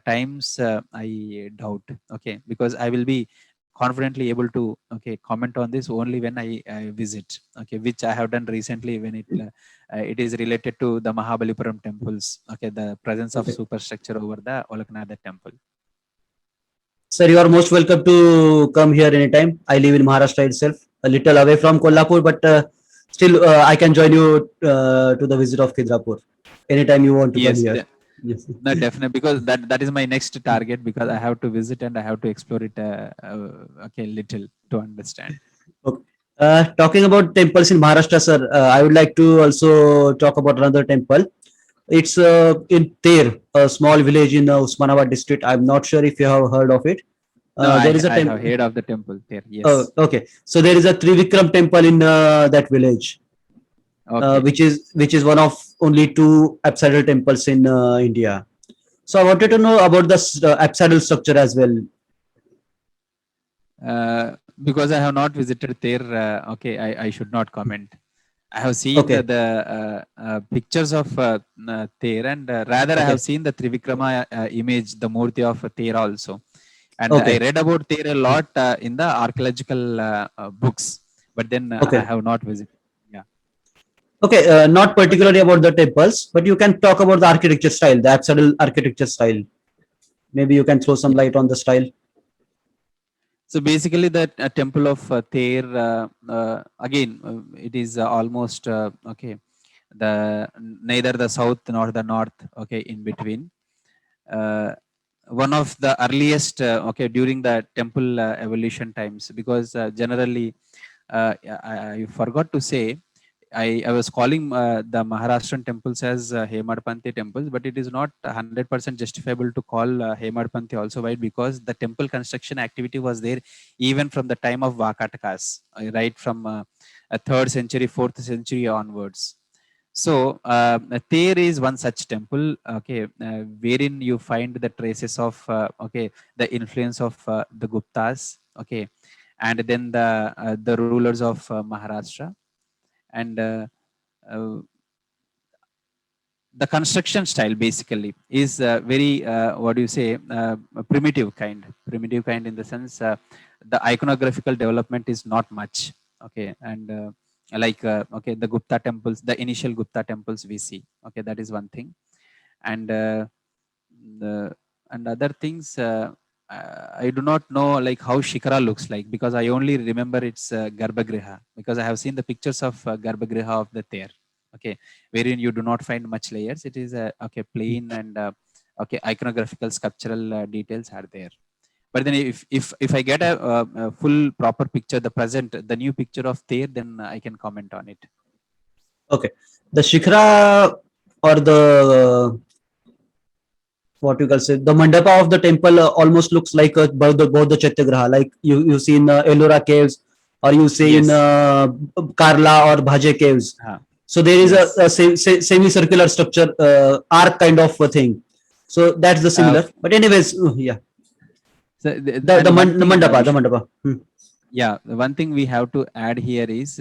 times, I doubt. Okay, because I will be confidently able to comment on this only when I visit. Okay, which I have done recently when it is related to the Mahabalipuram temples. Okay, the presence of Okay. superstructure over the Olaknada temple. Sir, you are most welcome to come here anytime. I live in Maharashtra itself, a little away from Kolhapur, but still I can join you to the visit of Khidrapur anytime you want to come Yes, here. Yes. no, definitely, because that is my next target, because I have to visit and I have to explore it little to understand. Okay. Talking about temples in Maharashtra, sir, I would like to also talk about another temple. It's in Ter, a small village in Usmanabad district. I'm not sure if you have heard of it. No, There is a I have temple. heard of the temple there. Yes. Okay, so there is a Trivikram temple in that village, Okay. which is one of only two apsidal temples in India. So I wanted to Yes. know about the apsidal structure as well. Because I have not visited there, I should not comment. I have seen Okay, pictures of There, and rather I have okay, seen the Trivikrama image, the Murti of There also. And I okay, read about There a lot in the archaeological books, but then I okay. have not visited. Yeah. Okay, not particularly about the temples, but you can talk about the architecture style, the apsidal architecture style. Maybe you can throw some light on the style. So basically, the temple of There, again, it is almost the neither the south nor the north. Okay, in between. Uh, One of the earliest, during the temple evolution times, because generally, I forgot to say, I was calling the Maharashtrian temples as Hemadpanthi temples, but it is not 100% justifiable to call Hemadpanthi also. Why? Because the temple construction activity was there even from the time of Vakatakas, right from third century, fourth century onwards. So there is one such temple, wherein you find the traces of the influence of the Guptas, and then the rulers of Maharashtra, and uh, the construction style basically is very what do you say primitive kind, in the sense the iconographical development is not much. Okay, and the Gupta temples, the initial Gupta temples we see. Okay, that is one thing. And the and other things, I do not know like how Shikara looks like, because I only remember its Garbhagriha, because I have seen the pictures of Garbhagriha of the There. Okay, wherein you do not find much layers. It is plain, and iconographical sculptural details are there. But then if I get a full proper picture, the new picture of There, then I can comment on it. Okay, the Shikhra or the what you can say, the mandapa of the temple almost looks like both the Chaityagraha, like you see in Ellora caves, or you see in Yes. Karla or Bhaje caves. So there is Yes. a semicircular structure, arc kind of a thing. So that's the uh, similar. But anyways, yeah, so the and one thing mandapa, we the should, mandapa. yeah, one thing we have to add here is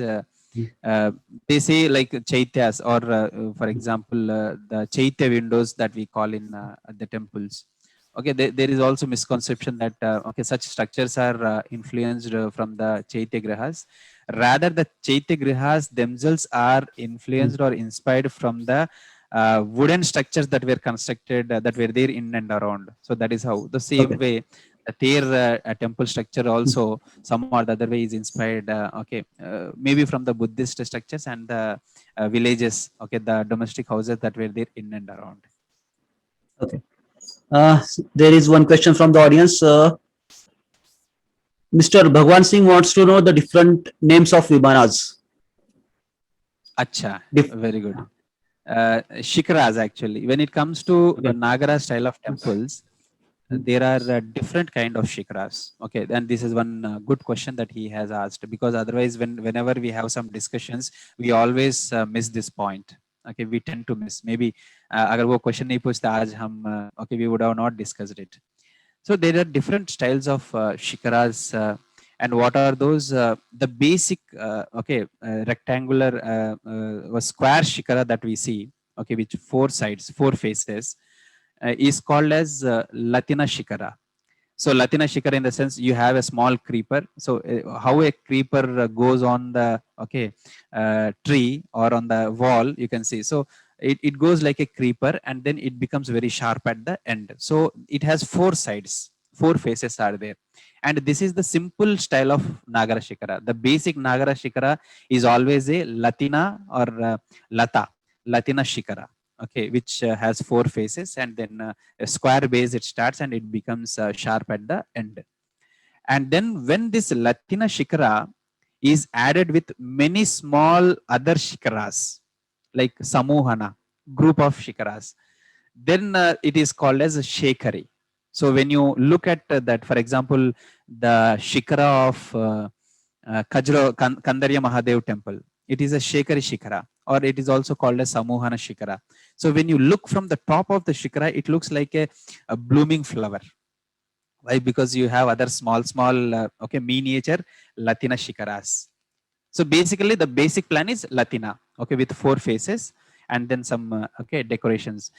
Hmm. they say like chaityas, or for example the chaitya windows that we call in the temples. Okay, there is also misconception that such structures are influenced from the chaitya grihas. Rather, the chaitya grihas themselves are Hmm. influenced or inspired from the wooden structures that were constructed, that were there in and around. So that is how, the same Okay. way, the There temple structure Hmm. also some or the other way is inspired, maybe from the Buddhist structures and the villages, the domestic houses that were there in and around. Okay. There is one question from the audience. Mr. Bhagwan Singh wants to know the different names of Vimanas. Acha, Dif- very good. Shikras, actually, when it comes to okay. Nagara style of temples, there are different kind of shikaras. Okay, and this is one good question that he has asked, because otherwise whenever we have some discussions, we always miss this point. Okay, we tend to miss. Maybe agar wo question nahi puchta aaj hum okay, we would have not discussed it. So there are different styles of shikaras, and what are those? The basic rectangular square shikara that we see, okay, which four sides, four faces, is called as Latina shikara. So Latina shikara, in the sense you have a small creeper. So how a creeper goes on the tree or on the wall, you can see. So it goes like a creeper, and then it becomes very sharp at the end. So it has four sides, four faces are there. And this is the simple style of Nagara shikara. The basic Nagara shikara is always a Latina or Latina shikara. Okay, which has four faces, and then a square base it starts, and it becomes sharp at the end. And then when this Latina shikara is added with many small other shikaras, like Samuhana, group of shikaras, then it is called as a Shekari. So when you look at that, for example, the shikara of Kandarya Mahadev temple, it is a Shekari shikara, or it is also called as Samuhana shikara. So when you look from the top of the shikara, it looks like a blooming flower. Why? Because you have other small miniature Latina shikaras. So basically the basic plan is Latina, okay, with four faces, and then some decorations.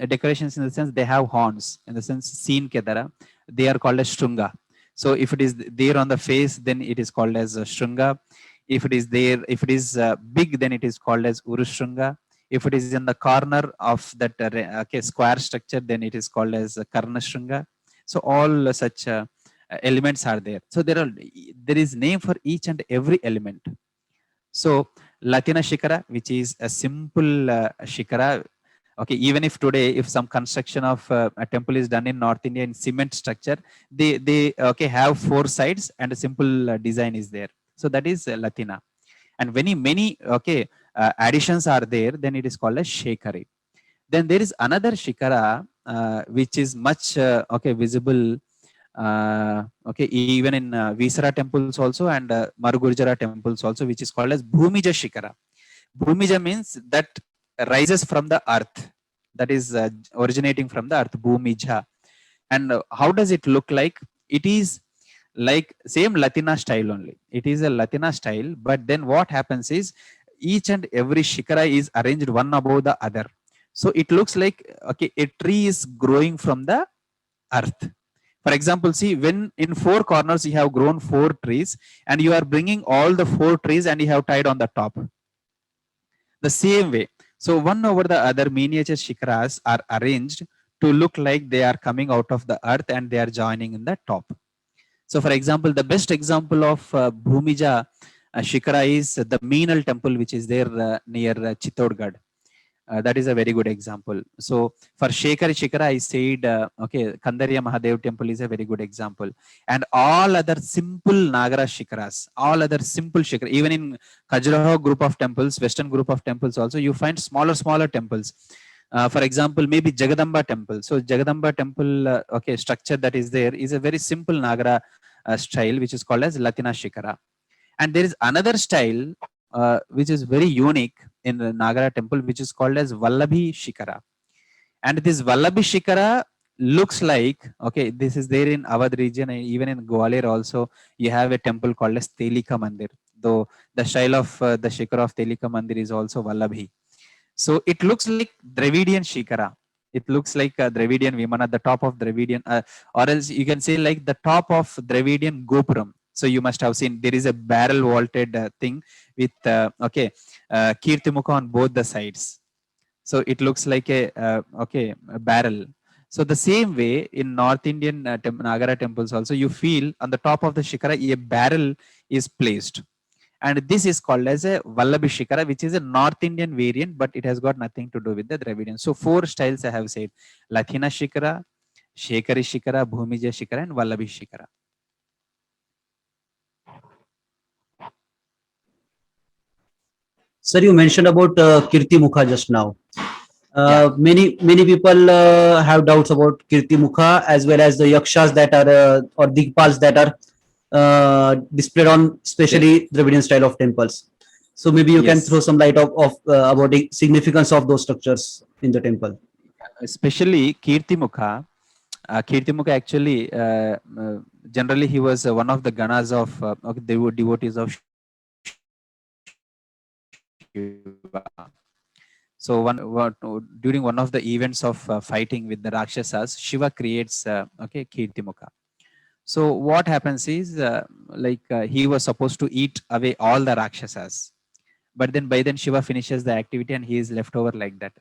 Decorations in the sense they have horns, in the sense seen kedara, they are called as Strunga. So if it is there on the face, then it is called as Strunga. If it is there, if it is big, then it is called as Urushrunga. If it is in the corner of that square structure, then it is called as Karnashrunga. So all such elements are there. So there is name for each and every element. So Latina shikara, which is a simple shikara. Okay, even if today, if some construction of a temple is done in North India in cement structure, they have four sides and a simple design is there. So that is Latina. And many additions are there, then it is called as Shekari. Then there is another shikara which is much visible. Even in Visara temples also, and Marugurjara temples also, which is called as Bhumija shikara. Bhumija means that rises from the earth, that is originating from the earth, Bhumija. And how does it look like? It is like same Latina style only. It is a Latina style, but then what happens is each and every shikara is arranged one above the other. So it looks like a tree is growing from the earth. For example, see, when in four corners you have grown four trees, and you are bringing all the four trees and you have tied on the top. The same way. So one over the other miniature shikaras are arranged to look like they are coming out of the earth and they are joining in the top. So for example, the best example of Bhumija shikara is the Meenal temple, which is there near Chittorgarh. That is a very good example. So for Shekari shikara, I said, Kandarya Mahadev temple is a very good example. And all other simple Nagara shikaras, all other simple shikara, even in Khajuraho group of temples, Western group of temples also, you find smaller temples. For example, maybe Jagadamba temple. So Jagadamba temple, structure that is there is a very simple Nagara style, which is called as Latina shikara. And there is another style which is very unique in the Nagara temple, which is called as Vallabhi shikara. And this Vallabhi shikara looks like, this is there in Awadh region, and even in Gwalior also, you have a temple called as Telika Mandir, though the style of the shikara of Telika Mandir is also Vallabhi. So it looks like Dravidian shikara. It looks like Dravidian Vimana, the top of Dravidian, or else you can say like the top of Dravidian Gopuram. So you must have seen there is a barrel vaulted thing with Kirtimukha on both the sides. So it looks like a barrel. So the same way in North Indian Nagara temples also, you feel on the top of the shikara a barrel is placed. And this is called as a Vallabhi shikara, which is a North Indian variant, but it has got nothing to do with the Dravidian. So four styles I have said: Latina shikara, Shekari shikara, Bhumija shikara, and Vallabhi shikara. Sir, you mentioned about Kirti Mukha just now. Yeah. Many people have doubts about Kirti Mukha as well as the yakshas that are or digpals that are displayed on There, especially Dravidian style of temples. So maybe you can throw yes. some light of about the significance of those structures in the temple. Especially Kirti Mukha. Kirti Mukha actually, generally he was one of the ganas of okay, they were devotees of Shiva. So during one of the events of fighting with the Rakshasas, Shiva creates okay, Kirti Mukha. So what happens is he was supposed to eat away all the Rakshasas, but then by then Shiva finishes the activity and he is left over like that.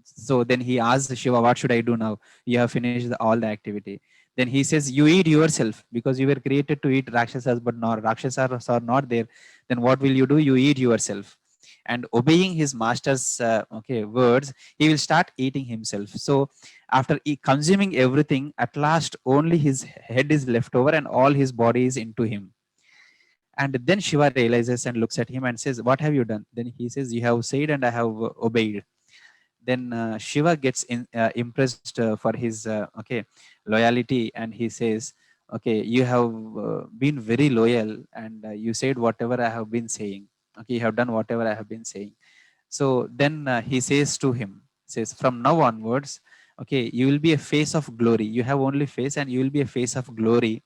So then he asks Shiva, what should I do now? You have finished all the activity. Then he says, you eat yourself because you were created to eat Rakshasas, but not Rakshasas are not there. Then what will you do? You eat yourself. And obeying his master's okay words, he will start eating himself. So after consuming everything, at last only his head is left over and all his body is into him. And then Shiva realizes and looks at him and says, what have you done? Then he says, you have said and I have obeyed. Then Shiva gets impressed for his okay loyalty, and he says, okay, you have been very loyal, and you said whatever I have been saying. Okay, you have done whatever I have been saying. So then he says to him, says, from now onwards, okay, you will be a face of glory. You have only face, and you will be a face of glory,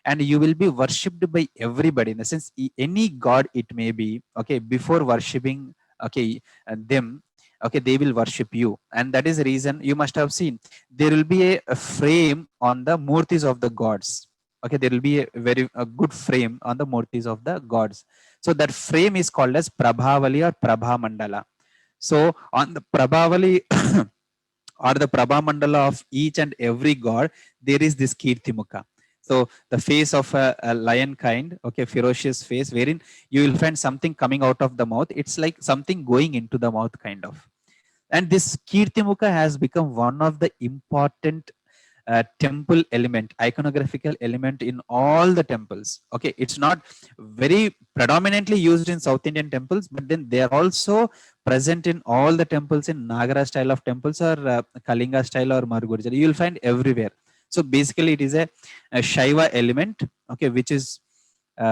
and you will be worshipped by everybody. In the sense, any god it may be. Okay, before worshipping, okay, them, okay, they will worship you, and that is the reason you must have seen there will be a frame on the murtis of the gods. Okay, there will be a good frame on the murtis of the gods. So that frame is called as Prabhavali or Prabha Mandala. So on the Prabhavali or the Prabha Mandala of each and every god, there is this Kirtimukha. So the face of a lion kind, okay, ferocious face, wherein you will find something coming out of the mouth. It's like something going into the mouth, kind of. And this Kirtimukha has become one of the important temple element, iconographical element in all the temples. Okay, it's not very predominantly used in South Indian temples, but then they are also present in all the temples in Nagara style of temples or Kalinga style or Margurjara. You will find everywhere. So basically, it is a Shaiva element, okay, which is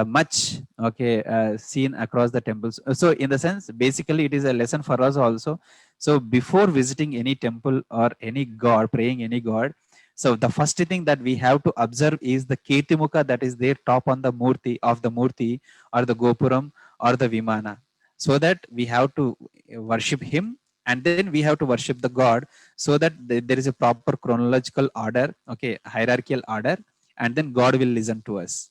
much okay seen across the temples. So in the sense, basically, it is a lesson for us also. So before visiting any temple or any god, praying any god, so the first thing that we have to observe is the Kirtimukha that is there top on the murti of the murti or the Gopuram or the Vimana. So that we have to worship him, and then we have to worship the god, so that there is a proper chronological order, okay, hierarchical order, and then God will listen to us.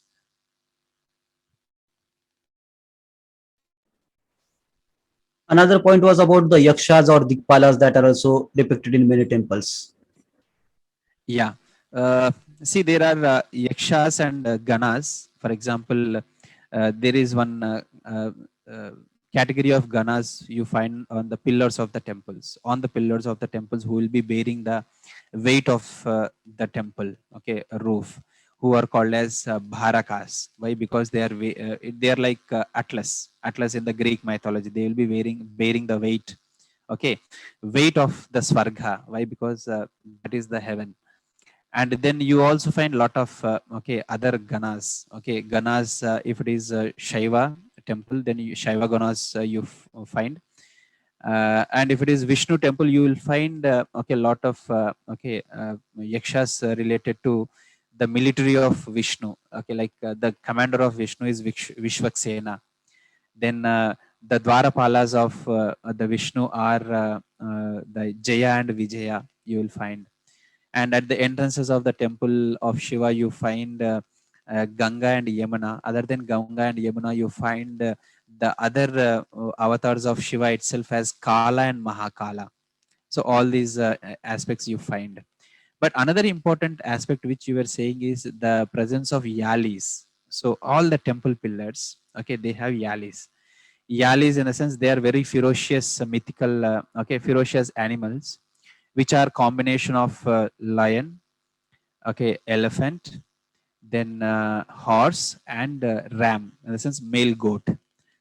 Another point was about the yakshas or digpalas that are also depicted in many temples. Yeah. See, there are yakshas and ganas. For example, there is one uh, category of ganas you find on the pillars of the temples. On the pillars of the temples, who will be bearing the weight of the temple, okay, roof, who are called as bharakas. Why? Because they are like Atlas. Atlas in the Greek mythology. They will be bearing the weight, okay, weight of the Svarga. Why? Because that is the heaven. And then you also find a lot of okay other ganas. Okay, ganas, if it is Shaiva temple, then Shaiva ganas you find, and if it is Vishnu temple, you will find okay, a lot of okay yakshas related to the military of Vishnu. Okay, like the commander of Vishnu is Vishwaksena. Then the Dwarapalas of the Vishnu are the Jaya and Vijaya, you will find. And at the entrances of the temple of Shiva, you find Ganga and Yamuna. Other than Ganga and Yamuna, you find the other avatars of Shiva itself as Kala and Mahakala. So all these aspects you find. But another important aspect which you were saying is the presence of yalis. So all the temple pillars, okay, they have yalis. Yalis, in a sense, they are very ferocious mythical okay, ferocious animals, which are combination of lion, okay, elephant, then horse, and ram, in the sense male goat.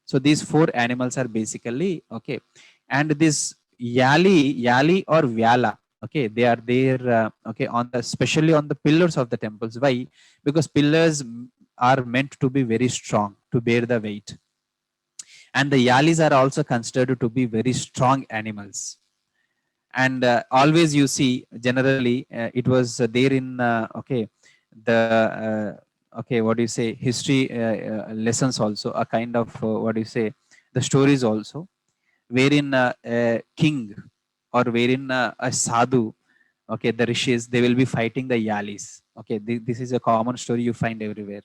So these four animals are basically okay, and this Yali or Vyala. Okay, they are there. Okay, on the especially on the pillars of the temples. Why? Because pillars are meant to be very strong to bear the weight, and the Yalis are also considered to be very strong animals. And always you see, generally, it was there in okay, the okay, what do you say, history lessons also, a kind of what do you say, the stories also, wherein a king or wherein a sadhu, okay, the rishis, they will be fighting the Yalis. Okay, this is a common story you find everywhere.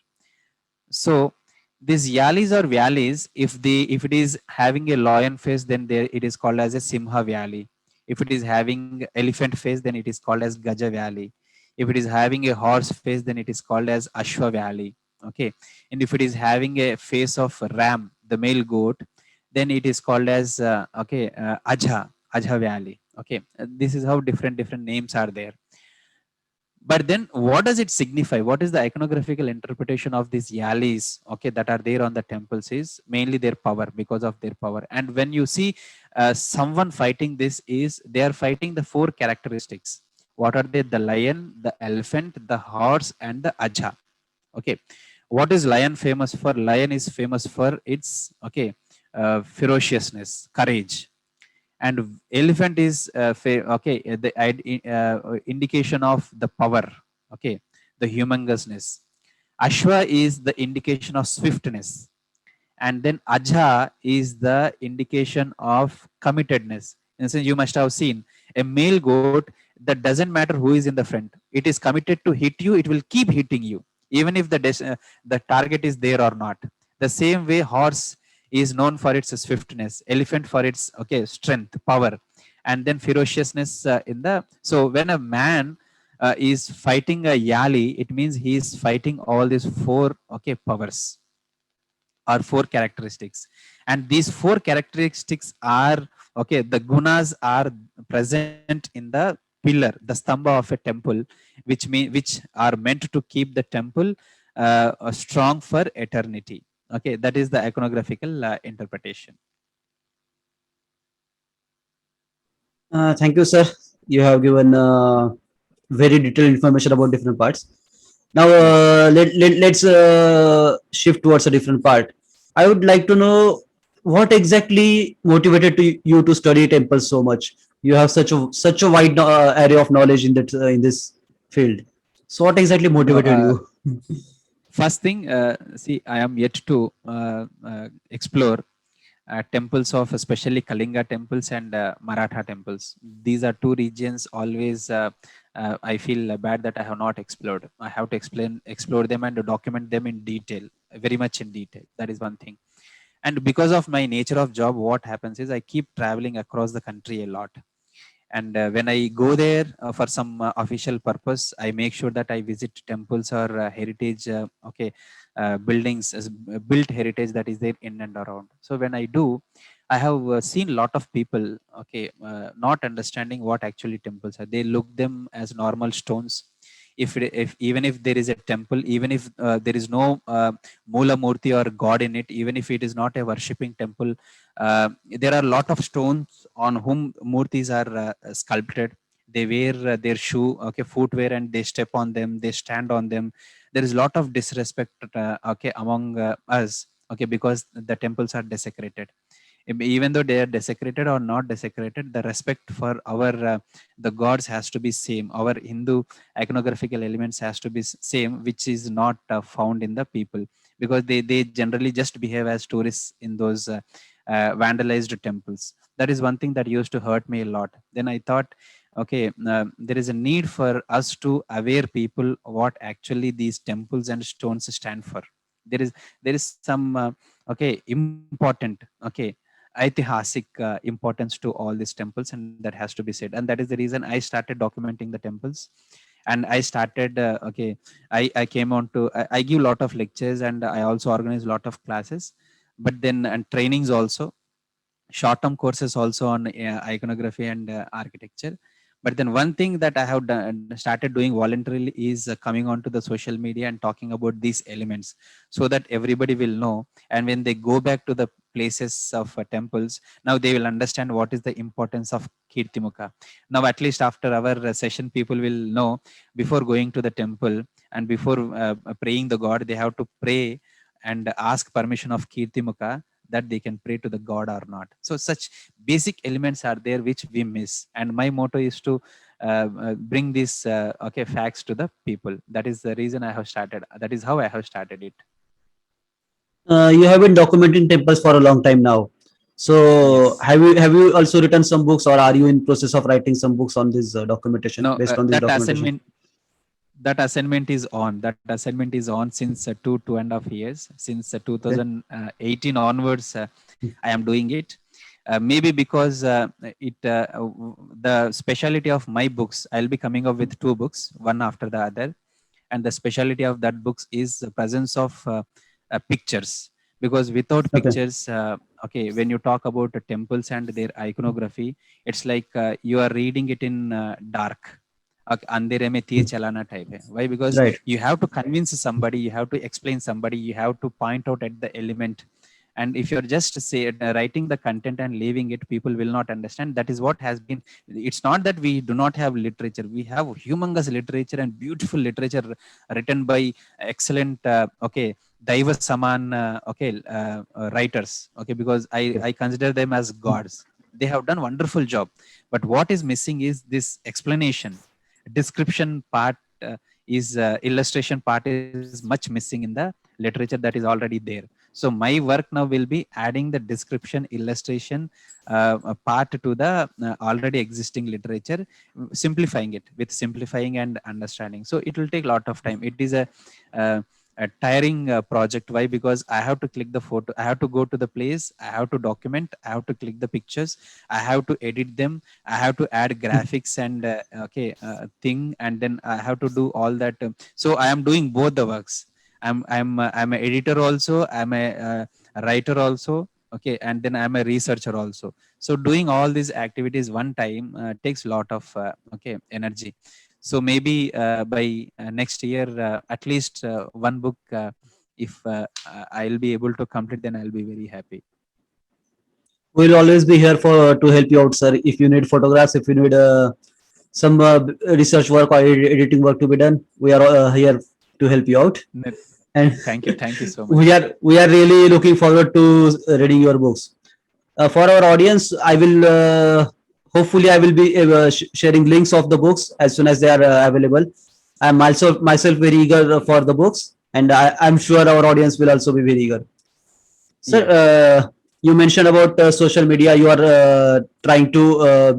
So these Yalis or Valleys, if it is having a lion face, then there it is called as a Simha Valley. If it is having elephant face, then it is called as Gaja Valley. If it is having a horse face, then it is called as Ashwa Valley. Okay, and if it is having a face of ram, the male goat, then it is called as Ajha Valley. Okay, this is how different names are there. But then what does it signify? What is the iconographical interpretation of these yalis, okay, that are there on the temples? Is mainly their power, because of their power. And when you see someone fighting, this is they are fighting the four characteristics. What are they? The lion, the elephant, the horse, and the ajha. Okay, what is lion famous for? Lion is famous for its, okay, ferociousness, courage. And elephant is okay, the indication of the power, okay, the humongousness. Ashwa is the indication of swiftness, and then Ajha is the indication of committedness. And so you must have seen a male goat, that doesn't matter who is in the front, it is committed to hit you, it will keep hitting you, even if the target is there or not. The same way horse is known for its swiftness, elephant for its, okay, strength, power, and then ferociousness in the. So when a man is fighting a yali, it means he is fighting all these four, okay, powers, or four characteristics. And these four characteristics are, okay, the gunas are present in the pillar, the stamba of a temple, which are meant to keep the temple strong for eternity. Okay, that is the iconographical interpretation. Thank you, sir. You have given very detailed information about different parts. Now, Yes. let's shift towards a different part. I would like to know what exactly motivated you to study temples so much. You have such a wide area of knowledge in this field. So, what exactly No, motivated you? first thing, see, I am yet to explore temples of especially Kalinga temples and Maratha temples. These are two regions always I feel bad that I have not explored. I have to explore them and document them in detail, very much in detail. That is one thing. And because of my nature of job, what happens is I keep traveling across the country a lot. And when I go there for some official purpose, I make sure that I visit temples or heritage, okay, buildings, built heritage that is there in and around. So when I do, I have seen a lot of people, okay, not understanding what actually temples are. They look them as normal stones. If even if there is a temple, even if there is no mula murti or god in it, even if it is not a worshipping temple, there are a lot of stones on whom murtis are sculpted. They wear their shoe, okay, footwear, and they step on them, they stand on them. There is a lot of disrespect, okay, among us, okay, because the temples are desecrated. Even though they are desecrated or not desecrated, the respect for our the gods has to be same. Our Hindu iconographical elements has to be same, which is not found in the people, because they generally just behave as tourists in those vandalized temples. That is one thing that used to hurt me a lot. Then I thought, okay, there is a need for us to aware people what actually these temples and stones stand for. There is some okay, important, okay, aitihasic importance to all these temples, and that has to be said. And that is the reason I started documenting the temples. And I started okay, I came on to I give a lot of lectures, and I also organize a lot of classes, but then and trainings also, short term courses also on iconography and architecture. But then one thing that I have started doing voluntarily is coming onto the social media and talking about these elements, so that everybody will know. And when they go back to the places of temples, now they will understand what is the importance of Kirtimukha. Now at least after our session, people will know, before going to the temple and before praying the god, they have to pray and ask permission of Kirtimukha, that they can pray to the god or not. So such basic elements are there which we miss, and my motto is to bring these facts to the people. That is the reason I have started, that is how I have started it. You have been documenting temples for a long time now. So Yes. have you also written some books, or are you in process of writing some books on this documentation, No, based on this documentation? that assignment is on since 2.5 years, since Okay. 2018 onwards. I am doing it. Maybe because the speciality of my books, I'll be coming up with two books, one after the other. And the speciality of that books is the presence of pictures. Because without Okay. pictures, when you talk about temples and their iconography, it's like you are reading it in dark. अंधेरे में तीर चलाना type है. Why? Because Right. you have to convince somebody, you have to explain somebody, you have to point out at the element. And if you're just writing the content and leaving it, people will not understand. That is what has been. It's not that we do not have literature. We have humongous literature and beautiful literature written by excellent Daiva Saman writers. Okay, because Okay. I consider them as gods. They have done wonderful job. But what is missing is this explanation, description part, illustration part is much missing in the literature that is already there. So my work now will be adding the description, illustration part to the already existing literature, simplifying it with simplifying and understanding. So it will take a lot of time. It is uh, a tiring project. Why? Because I have to click the photo, I have to go to the place, I have to document, I have to click the pictures, I have to edit them, I have to add graphics and thing, and then I have to do all that. So I am doing both the works. I'm an editor also, I'm a writer also, okay, and then I'm a researcher also. So doing all these activities one time takes a lot of energy. So maybe by next year, at least one book, if I'll be able to complete, then I'll be very happy. We'll always be here for to help you out, sir. If you need photographs, if you need some research work or editing work to be done, we are here to help you out. Ne- And thank you so we much. are really looking forward to reading your books. For our audience, I will hopefully I will be sharing links of the books as soon as they are available. I'm also myself very eager for the books, and I'm sure our audience will also be very eager. Sir, Yeah. you mentioned about social media. You are trying to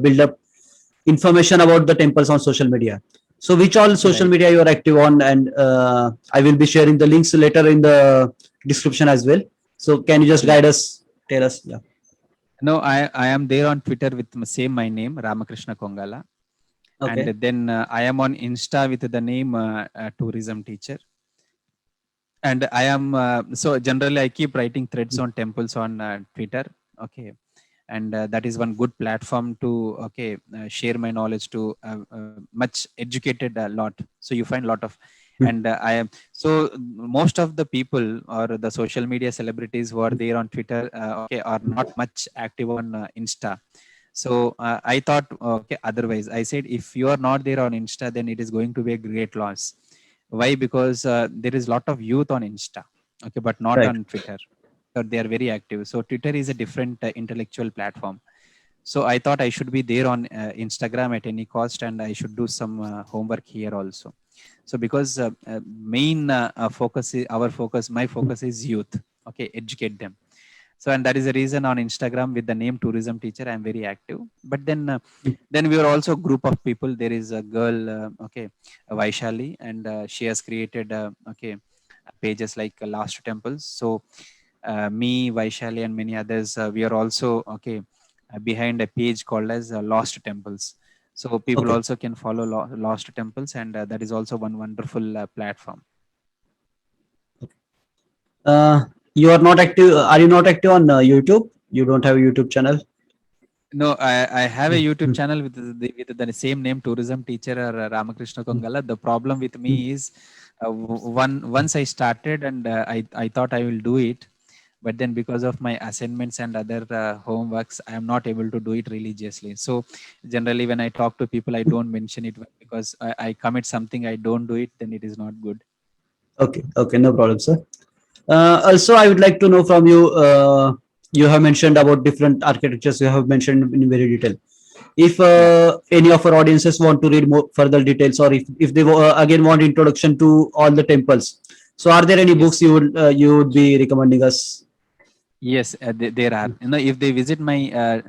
build up information about the temples on social media. So, which all social Right. media you are active on? And I will be sharing the links later in the description as well. So, can you just Yeah. guide us? Tell us. Yeah. No, I am there on Twitter with same my name, Ramakrishna Kongala. And Okay. then I am on Insta with the name Tourism Teacher. And I am, so generally I keep writing threads on temples on Twitter. Okay. And that is one good platform to, share my knowledge to much educated lot. So you find a lot of, and I am, so most of the people or the social media celebrities who are there on Twitter, are not much active on Insta. So I thought, okay, otherwise I said, if you are not there on Insta, then it is going to be a great loss. Why? Because there is a lot of youth on Insta, okay, but not Right. on Twitter. So they are very active. So Twitter is a different intellectual platform. So I thought I should be there on Instagram at any cost, and I should do some homework here also. So because main focus is our focus, my focus is youth. Okay, educate them. So and that is the reason on Instagram with the name Tourism Teacher I'm very active. But then we are also a group of people. There is a girl, Vaishali, and she has created pages like Lost Temples. So me, Vaishali, and many others, we are also behind a page called as Lost Temples. So people Okay. also can follow Lost Temples, and that is also one wonderful platform. You are not active. Are you not active on YouTube? You don't have a YouTube channel? No, I have a YouTube channel with the same name, Tourism Teacher or Ramakrishna Kongala. The problem with me is once I started and I thought I will do it, but then because of my assignments and other homeworks, I am not able to do it religiously. So generally, when I talk to people, I don't mention it because I commit something, I don't do it, then it is not good. Okay, okay, no problem, sir. Also, I would like to know from you. You have mentioned about different architectures. You have mentioned in very detail. If Yeah. any of our audiences want to read more further details, or if they again want introduction to all the temples, so are there any books Yes. you would be recommending us? Yes, there are. If they visit my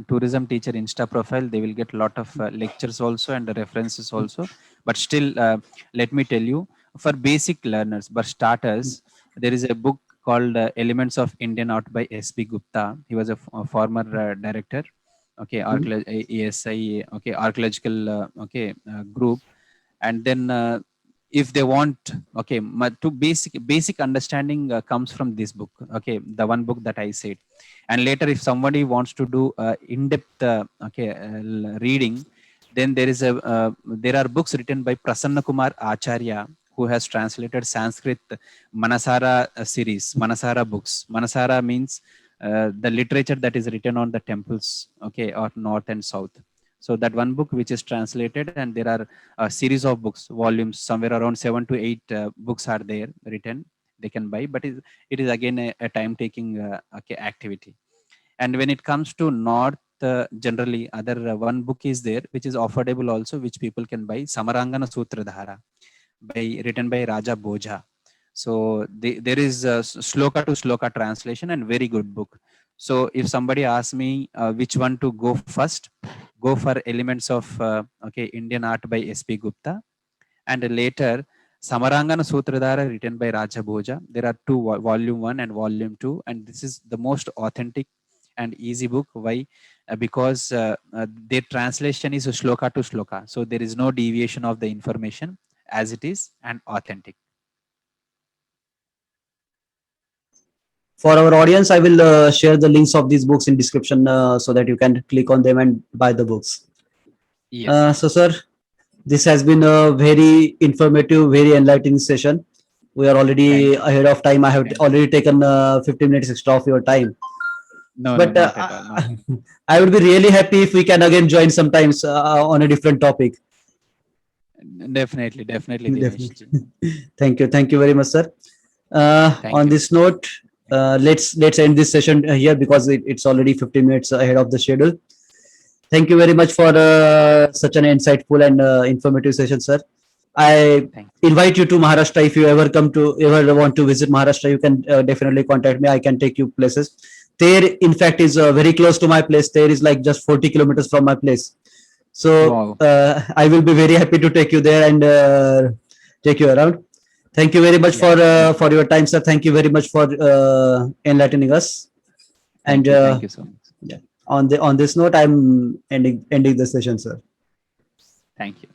tourism teacher Insta profile, they will get a lot of lectures also and references also. But still, let me tell you, for basic learners, but starters, there is a book called Elements of Indian Art by S.B. Gupta. He was a former director. Okay, ASI. Okay, archaeological. Group, and then if they want, okay, to basic understanding comes from this book, okay, the one book that I said. And later if somebody wants to do in-depth reading, then there are books written by Prasanna Kumar Acharya, who has translated Sanskrit Manasara series, Manasara books. Manasara means the literature that is written on the temples, okay, or north and south. So that one book which is translated, and there are a series of books, volumes, somewhere around 7 to 8 books are there written, they can buy, but it is again a time taking activity. And when it comes to north, generally other one book is there which is affordable also, which people can buy, Samarangana Sutradhara, written by Raja Bhoja. So there is a sloka to sloka translation and very good book. So if somebody asks me which one to go first, go for Elements of Indian Art by S.B. Gupta, and later Samarangana Sutradhara written by Raja Bhoja. There are two, volume 1 and volume 2, and this is the most authentic and easy book. Why? Because their translation is shloka to shloka, so there is no deviation of the information, as it is and authentic. For our audience, I will share the links of these books in description so that you can click on them and buy the books. Yes. So, sir, this has been a very informative, very enlightening session. We are already Thank you. ahead of time. I have Thank already taken 15 minutes extra of your time. No, But not at all. Not. I would be really happy if we can again join sometimes on a different topic. Definitely, Dinesh Definitely. ji. Thank you very much, sir. Thank On you. this note, let's end this session here because it's already 15 minutes ahead of the schedule. Thank you very much for such an insightful and informative session, sir. I Thank invite you to Maharashtra. If you ever want to visit Maharashtra, you can definitely contact me. I can take you places. There, in fact, is very close to my place. There is like just 40 kilometers from my place. So Wow. I will be very happy to take you there and take you around. Thank you very much Yeah. for your time, sir. Thank you very much for enlightening us. And Thank you so much. yeah, on this note, I'm ending the session, sir. Thank you.